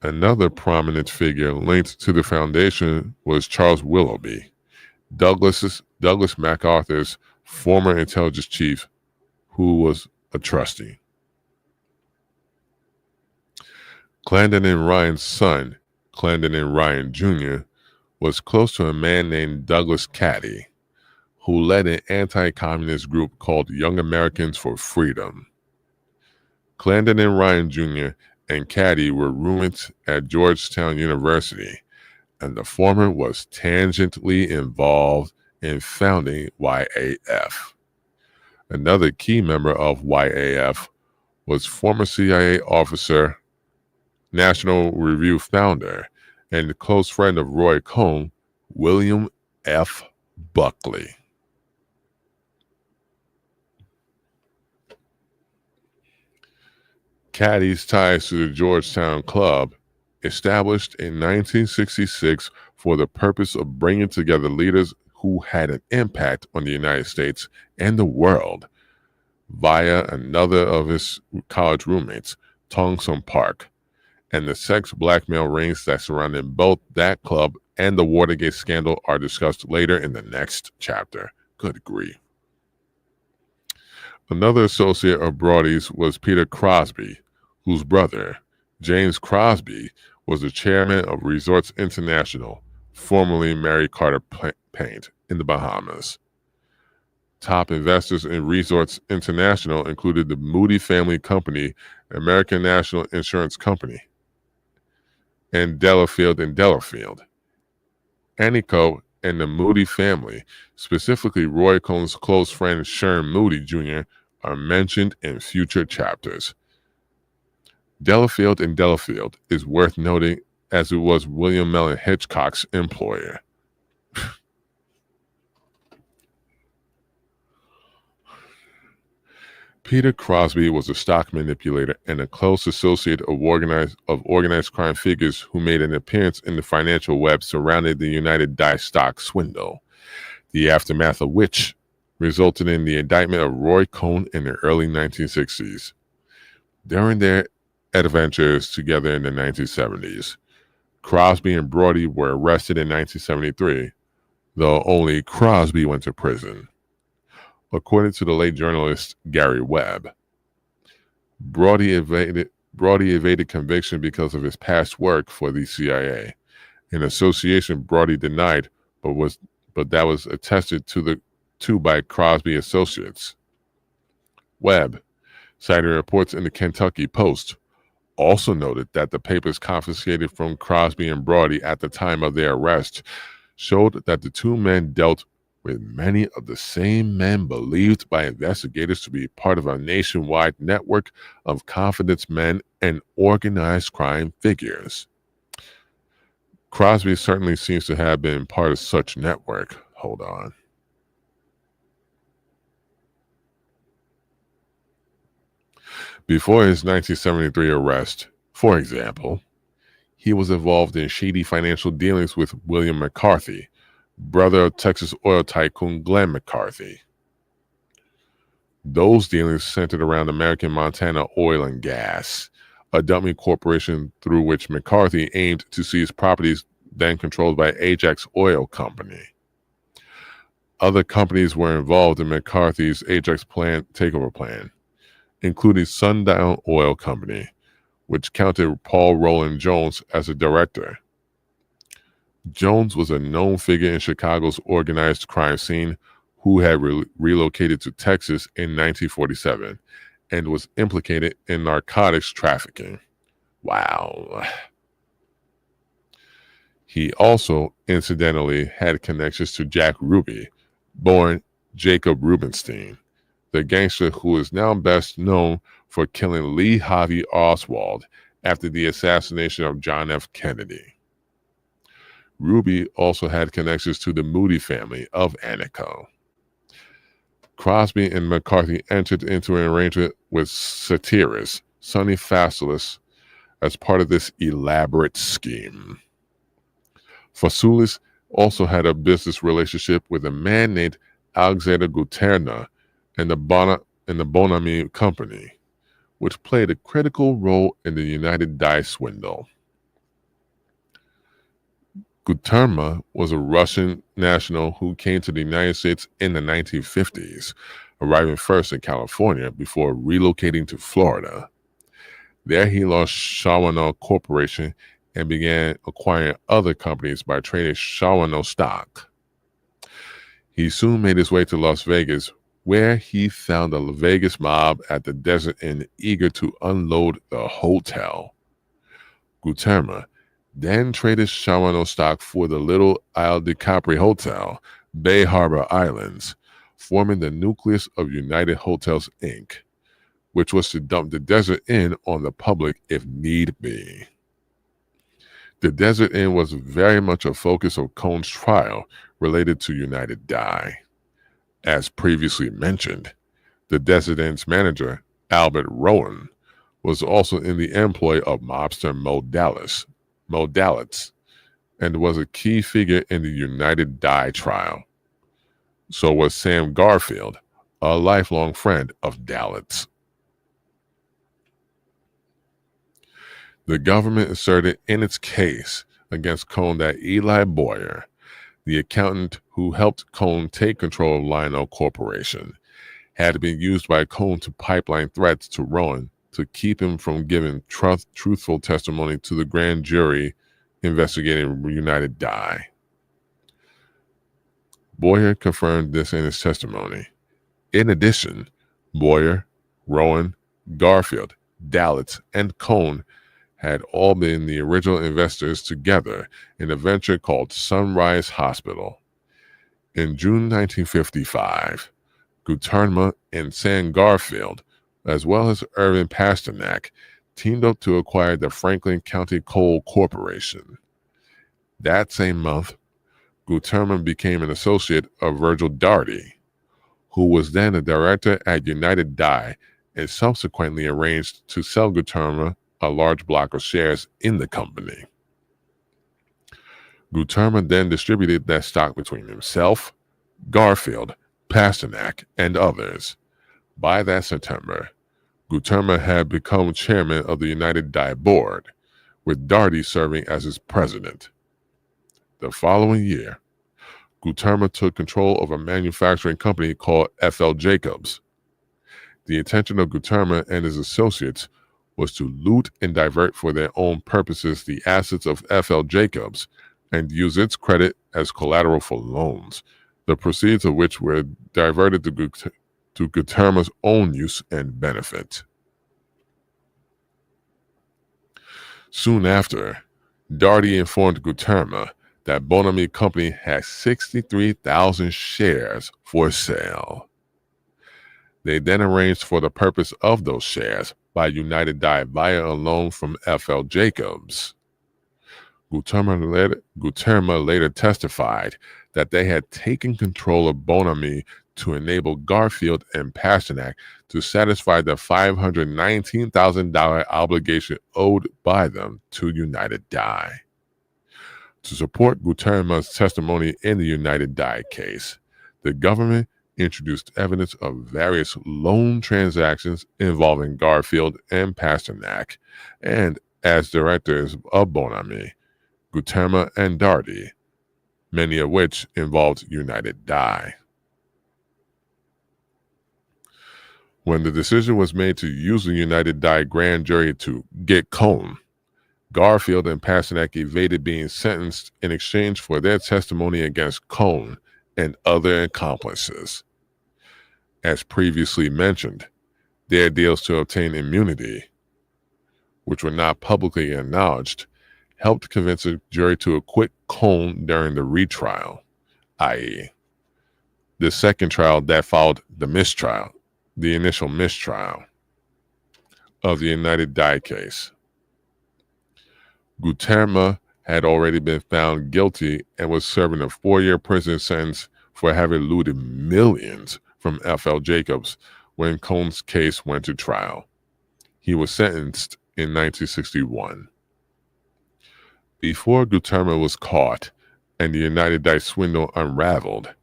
Another prominent figure linked to the foundation was Charles Willoughby, Douglas MacArthur's former intelligence chief, who was a trustee. Clendenin Ryan's son, Clendenin Ryan Jr., was close to a man named Douglas Caddy, who led an anti-communist group called Young Americans for Freedom. Clendenin Ryan Jr. and Caddy were roommates at Georgetown University, and the former was tangentially involved in founding YAF. Another key member of YAF was former CIA officer, National Review founder, and close friend of Roy Cohn, William F. Buckley. Caddy's ties to the Georgetown Club, established in 1966 for the purpose of bringing together leaders who had an impact on the United States and the world, via another of his college roommates, Tong Sung Park, and the sex blackmail rings that surrounded both that club and the Watergate scandal are discussed later in the next chapter. Good grief. Another associate of Brody's was Peter Crosby, whose brother, James Crosby, was the chairman of Resorts International, formerly Mary Carter Paint, in the Bahamas. Top investors in Resorts International included the Moody Family Company, American National Insurance Company, and Delafield and Delafield. Anico and the Moody family, specifically Roy Cohn's close friend Sherm Moody Jr., are mentioned in future chapters. Delafield and Delafield is worth noting, as it was William Mellon Hitchcock's employer. Peter Crosby was a stock manipulator and a close associate of organized crime figures who made an appearance in the financial web surrounding the United Dye stock swindle, the aftermath of which resulted in the indictment of Roy Cohn in the early 1960s. During their adventures together in the 1970s, Crosby and Brody were arrested in 1973, though only Crosby went to prison. According to the late journalist Gary Webb, Brody evaded conviction because of his past work for the CIA, an association Brody denied, but that was attested to by Crosby associates. Webb, citing reports in the Kentucky Post, also noted that the papers confiscated from Crosby and Brody at the time of their arrest showed that the two men dealt with many of the same men believed by investigators to be part of a nationwide network of confidence men and organized crime figures. Crosby certainly seems to have been part of such network. Hold on. Before his 1973 arrest, for example, he was involved in shady financial dealings with William McCarthy, brother of Texas oil tycoon Glenn McCarthy. Those dealings centered around American Montana Oil and Gas, a dummy corporation through which McCarthy aimed to seize properties then controlled by Ajax Oil Company. Other companies were involved in McCarthy's Ajax takeover plan, including Sundown Oil Company, which counted Paul Roland Jones as a director. Jones was a known figure in Chicago's organized crime scene who had relocated to Texas in 1947 and was implicated in narcotics trafficking. Wow. He also incidentally had connections to Jack Ruby, born Jacob Rubenstein, the gangster who is now best known for killing Lee Harvey Oswald after the assassination of John F. Kennedy. Ruby also had connections to the Moody family of Anaco. Crosby and McCarthy entered into an arrangement with satirist Sonny Facilis as part of this elaborate scheme. Facilis also had a business relationship with a man named Alexander Guterna and the Bonami Company, which played a critical role in the United Dye swindle. Guterna was a Russian national who came to the United States in the 1950s, arriving first in California before relocating to Florida. There he launched Shawano Corporation and began acquiring other companies by trading Shawano stock. He soon made his way to Las Vegas, where he found the Vegas mob at the Desert Inn eager to unload the hotel. Guterna then traded Shawano stock for the Little Isle de Capri Hotel, Bay Harbor Islands, forming the nucleus of United Hotels, Inc., which was to dump the Desert Inn on the public if need be. The Desert Inn was very much a focus of Cohn's trial related to United Dye. As previously mentioned, the Desert Inn's manager, Albert Rowan, was also in the employ of mobster Mo Dalitz, and was a key figure in the United Dye trial. So was Sam Garfield, a lifelong friend of Dalitz. The government asserted in its case against Cohn that Eli Boyer, the accountant who helped Cohn take control of Lionel Corporation, had been used by Cohn to pipeline threats to Rowan to keep him from giving truthful testimony to the grand jury investigating United Dye. Boyer confirmed this in his testimony. In addition, Boyer, Rowan, Garfield, Dalitz, and Cohn had all been the original investors together in a venture called Sunrise Hospital. In June 1955, Guterna and Sam Garfield, as well as Irvin Pasternak, teamed up to acquire the Franklin County Coal Corporation. That same month, Guterna became an associate of Virgil Darty, who was then a director at United Dye and subsequently arranged to sell Guterna a large block of shares in the company. Guterna then distributed that stock between himself, Garfield, Pasternak, and others. By that September, Guterna had become chairman of the United Dye board, with Darty serving as its president. The following year, Guterna took control of a manufacturing company called F.L. Jacobs. The intention of Guterna and his associates was to loot and divert for their own purposes the assets of F.L. Jacobs and use its credit as collateral for loans, the proceeds of which were diverted to Guterna's own use and benefit. Soon after, Darty informed Guterna that Bonami Company had 63,000 shares for sale. They then arranged for the purpose of those shares by United Dye via a loan from F.L. Jacobs. Guterna later testified that they had taken control of Bonami to enable Garfield and Pasternak to satisfy the $519,000 obligation owed by them to United Dye. To support Guterna's testimony in the United Dye case, the government introduced evidence of various loan transactions involving Garfield and Pasternak, and as directors of Bonami, Guterna and Darty, many of which involved United Dye. When the decision was made to use the United Dye grand jury to get Cohn, Garfield and Pasternak evaded being sentenced in exchange for their testimony against Cohn and other accomplices. As previously mentioned, their deals to obtain immunity, which were not publicly acknowledged, helped convince a jury to acquit Cohn during the retrial, i.e., the second trial that followed the initial mistrial of the United Dye case. Guterma had already been found guilty and was serving a 4-year prison sentence for having looted millions from F.L. Jacobs when Cohn's case went to trial. He was sentenced in 1961. Before Guterma was caught and the United Dye swindle unraveled,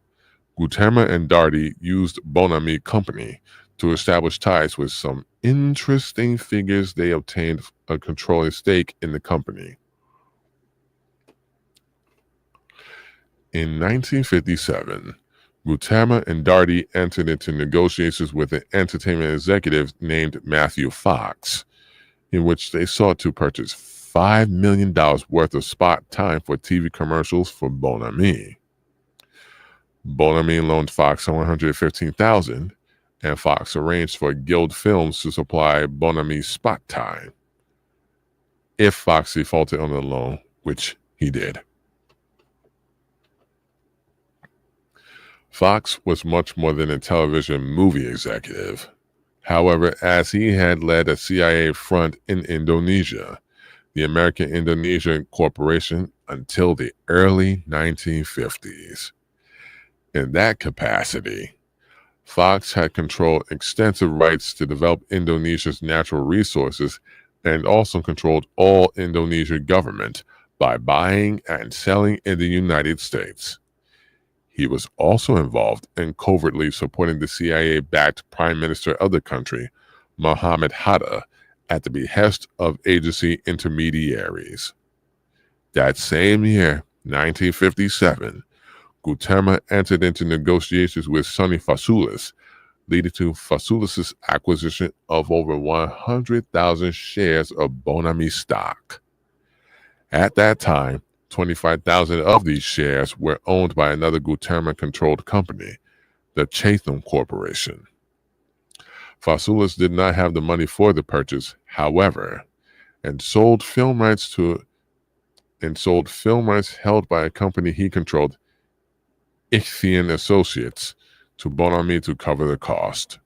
Guterma and Daugherty used Bon-Ami Company to establish ties with some interesting figures. They obtained a controlling stake in the company. In 1957, Guterma and Daugherty entered into negotiations with an entertainment executive named Matthew Fox, in which they sought to purchase $5 million worth of spot time for TV commercials for Bon-Ami. Bon-Ami loaned Fox $115,000, and Fox arranged for Guild Films to supply Bon-Ami spot time if Fox defaulted on the loan, which he did. Fox was much more than a television movie executive. However, as he had led a CIA front in Indonesia, the American Indonesia Corporation, until the early 1950s. In that capacity, Fox had controlled extensive rights to develop Indonesia's natural resources and also controlled all Indonesian government by buying and selling in the United States. He was also involved in covertly supporting the CIA-backed prime minister of the country, Muhammad Hatta, at the behest of agency intermediaries. That same year, 1957, Guterma entered into negotiations with Sonny Faciulis, leading to Faciulis' acquisition of over 100,000 shares of Bon-Ami stock. At that time, 25,000 of these shares were owned by another Guterma-controlled company, the Chatham Corporation. Faciulis did not have the money for the purchase, however, and sold film rights held by a company he controlled, Ichthian Associates, to Bon-Ami to cover the cost.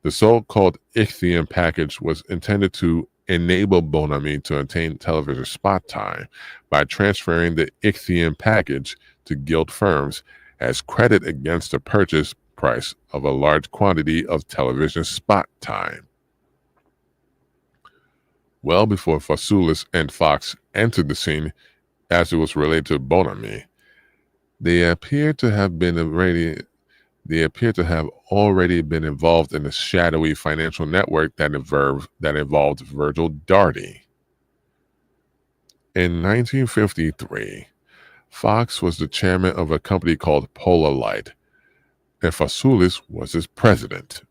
The so-called Ichthian package was intended to enable Bon-Ami to obtain television spot time by transferring the Ichthian package to Guild firms as credit against the purchase price of a large quantity of television spot time. Well before Faciulis and Fox entered the scene as it was related to Bon-Ami, they appear to have already been involved in a shadowy financial network that involved Virgil Daugherty. In 1953, Fox was the chairman of a company called Polar Light, and Faciulis was its president.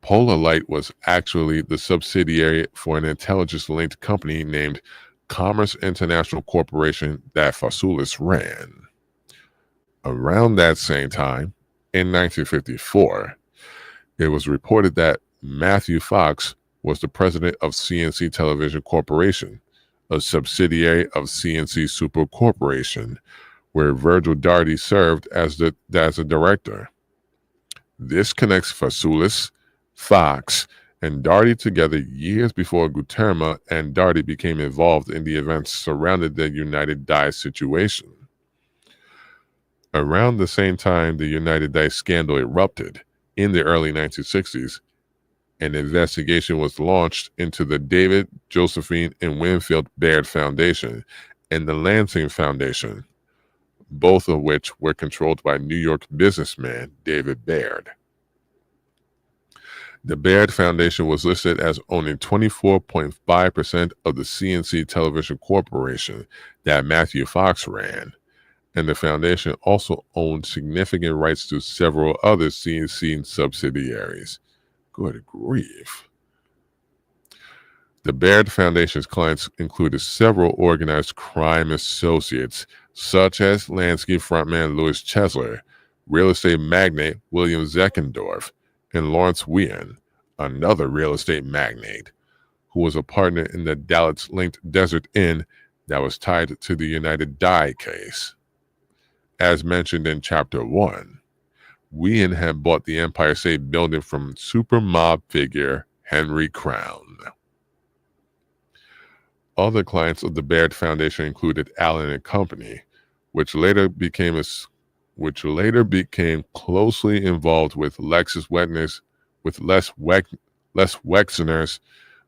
Polar Light was actually the subsidiary for an intelligence-linked company named Commerce International Corporation that Faciulis ran. Around that same time, in 1954, it was reported that Matthew Fox was the president of CNC Television Corporation, a subsidiary of CNC Super Corporation, where Virgil Daugherty served as a director. This connects Faciulis, Fox, and Daugherty together years before Guterma and Daugherty became involved in the events surrounding the United Dye situation. Around the same time the United Dye scandal erupted, in the early 1960s, an investigation was launched into the David, Josephine, and Winfield Baird Foundation and the Lansing Foundation, both of which were controlled by New York businessman David Baird. The Baird Foundation was listed as owning 24.5% of the CNC Television Corporation that Matthew Fox ran, and the foundation also owned significant rights to several other CNC subsidiaries. Good grief. The Baird Foundation's clients included several organized crime associates such as landscape frontman Louis Chesler, real estate magnate William Zeckendorf, and Lawrence Wien, another real estate magnate, who was a partner in the Dallas-linked Desert Inn that was tied to the United Dye case. As mentioned in Chapter 1, Wien had bought the Empire State Building from super mob figure Henry Crown. Other clients of the Baird Foundation included Allen and Company, which later became closely involved with Les Wexner's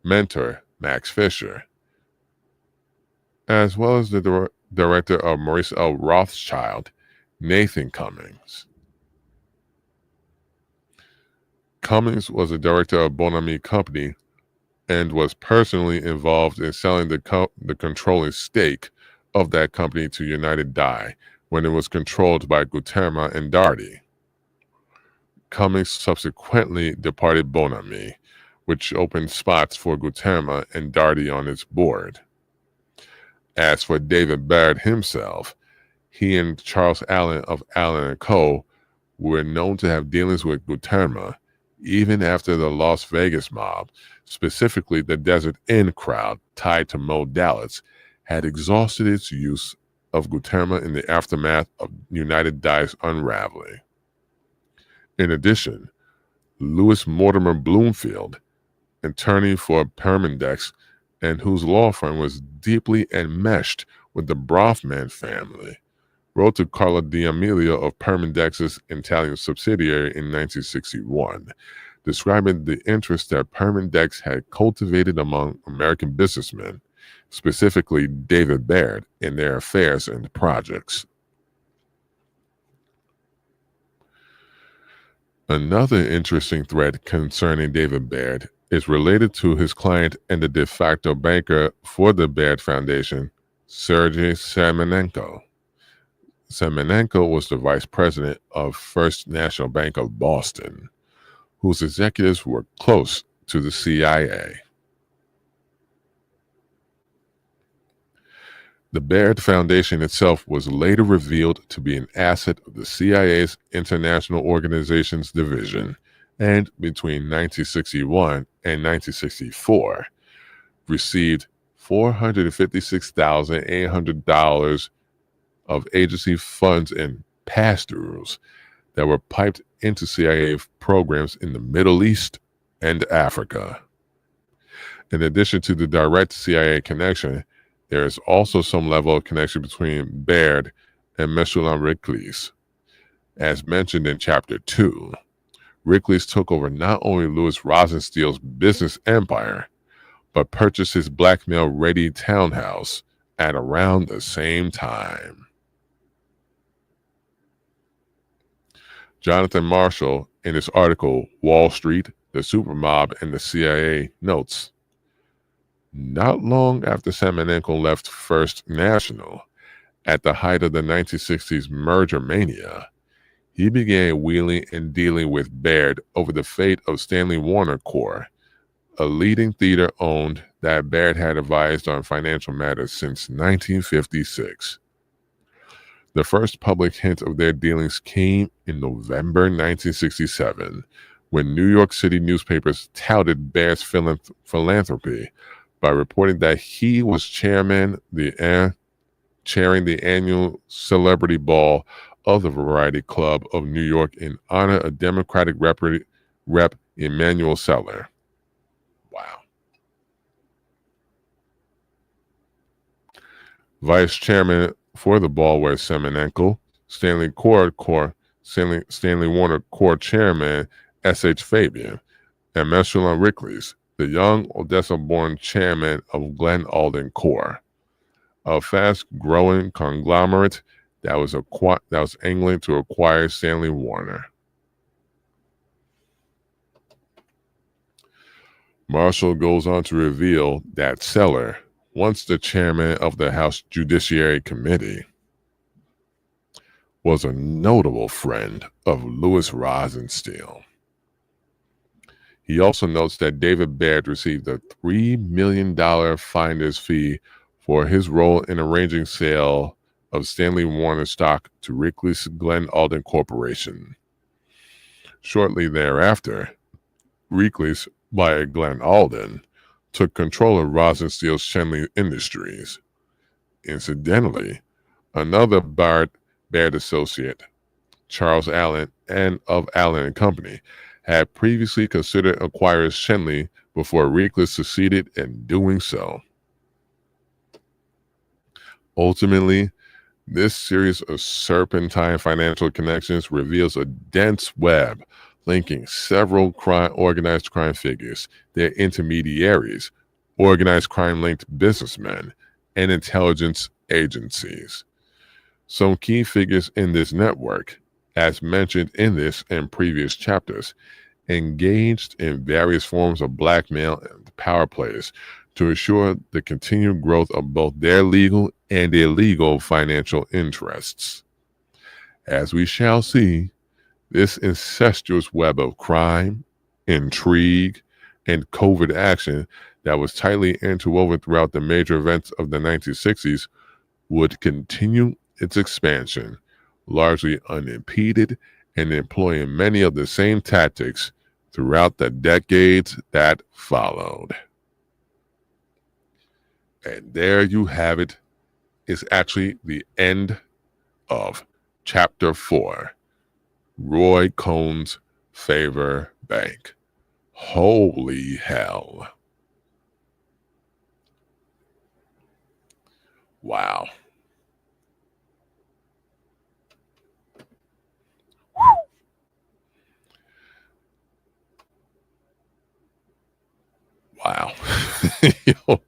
mentor, Max Fisher, as well as the director of Maurice L. Rothschild, Nathan Cummings. Cummings was a director of Bon-Ami Company and was personally involved in selling the controlling stake of that company to United Dye when it was controlled by Guterma and Darty. Cummings subsequently departed Bon-Ami, which opened spots for Guterma and Darty on its board. As for David Baird himself, he and Charles Allen of Allen & Co. were known to have dealings with Guterma even after the Las Vegas mob, specifically the Desert Inn crowd tied to Mo Dallas, had exhausted its use of Guterma in the aftermath of United Dye's unraveling. In addition, Louis Mortimer Bloomfield, attorney for Permindex, and whose law firm was deeply enmeshed with the Bronfman family, wrote to Carla D'Amelio of Permindex's Italian subsidiary in 1961, describing the interest that Permindex had cultivated among American businessmen, specifically David Baird, in their affairs and projects. Another interesting thread concerning David Baird is related to his client and the de facto banker for the Baird Foundation, Sergei Semenenko. Semenenko was the vice president of First National Bank of Boston, whose executives were close to the CIA. The Baird Foundation itself was later revealed to be an asset of the CIA's International Organizations Division, and between 1961 and 1964, received $456,800 of agency funds and pass-throughs that were piped into CIA programs in the Middle East and Africa. In addition to the direct CIA connection, there is also some level of connection between Baird and Mechoulam Riklis. As mentioned in Chapter 2, Riklis took over not only Louis Rosensteel's business empire, but purchased his blackmail-ready townhouse at around the same time. Jonathan Marshall, in his article, Wall Street, the Supermob, and the CIA, notes, not long after Semenenko left First National, at the height of the 1960s merger mania, he began wheeling and dealing with Baird over the fate of Stanley Warner Corps, a leading theater owned that Baird had advised on financial matters since 1956. The first public hint of their dealings came in November 1967, when New York City newspapers touted Baird's philanthropy by reporting that he was chairing the annual celebrity ball of the Variety Club of New York in honor of Democratic Rep. Emanuel Seller. Wow. Vice chairman for the ball were Semenenko, Stanley Warner Corps chairman S.H. Fabian, and Mechoulam Riklis, the young Odessa-born chairman of Glen Alden Corps, a fast-growing conglomerate that was angling to acquire Stanley Warner. Marshall goes on to reveal that Seller, once the chairman of the House Judiciary Committee, was a notable friend of Louis Rosensteel. He also notes that David Baird received a $3 million finder's fee for his role in arranging sale of Stanley Warner stock to Reckless Glen Alden Corporation. Shortly thereafter, Reckless by Glen Alden took control of Rosensteel's Shenley Industries. Incidentally, another Baird associate, Charles Allen, and of Allen and Company, had previously considered acquiring Shenley before Reckless succeeded in doing so. Ultimately, this series of serpentine financial connections reveals a dense web linking several organized crime figures, their intermediaries, organized crime-linked businessmen, and intelligence agencies. Some key figures in this network, as mentioned in this and previous chapters, engaged in various forms of blackmail and power plays to ensure the continued growth of both their legal and illegal financial interests. As we shall see, this incestuous web of crime, intrigue, and covert action that was tightly interwoven throughout the major events of the 1960s would continue its expansion, largely unimpeded and employing many of the same tactics throughout the decades that followed. And there you have it. It's actually the end of Chapter 4, Roy Cohn's Favor Bank. Holy hell. Wow. Wow. Yo,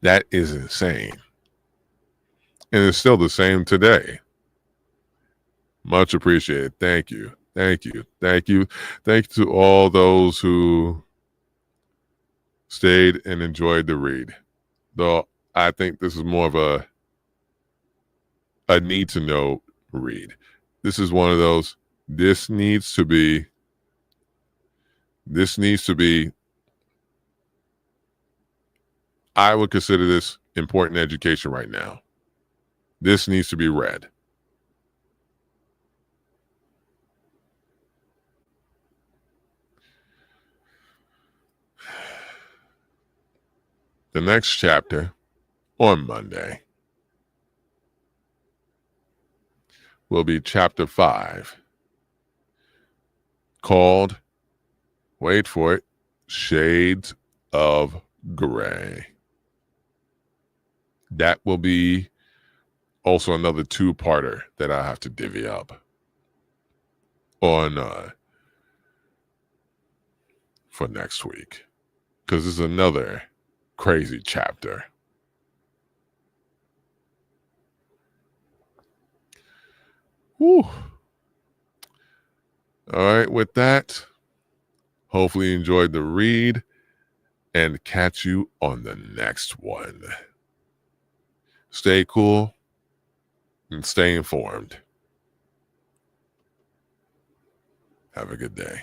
that is insane. And it's still the same today. Much appreciated. Thank you. Thank you. Thank you. Thank you to all those who stayed and enjoyed the read. Though I think this is more of a need to know read. This is one of those, this needs to be, I would consider this important education right now. This needs to be read. The next chapter on Monday will be chapter 5, called, wait for it, Shades of Gray. That will be also another two-parter that I have to divvy up on for next week, because this is another crazy chapter. Whew. All right, with that, hopefully you enjoyed the read, and catch you on the next one. Stay cool and stay informed. Have a good day.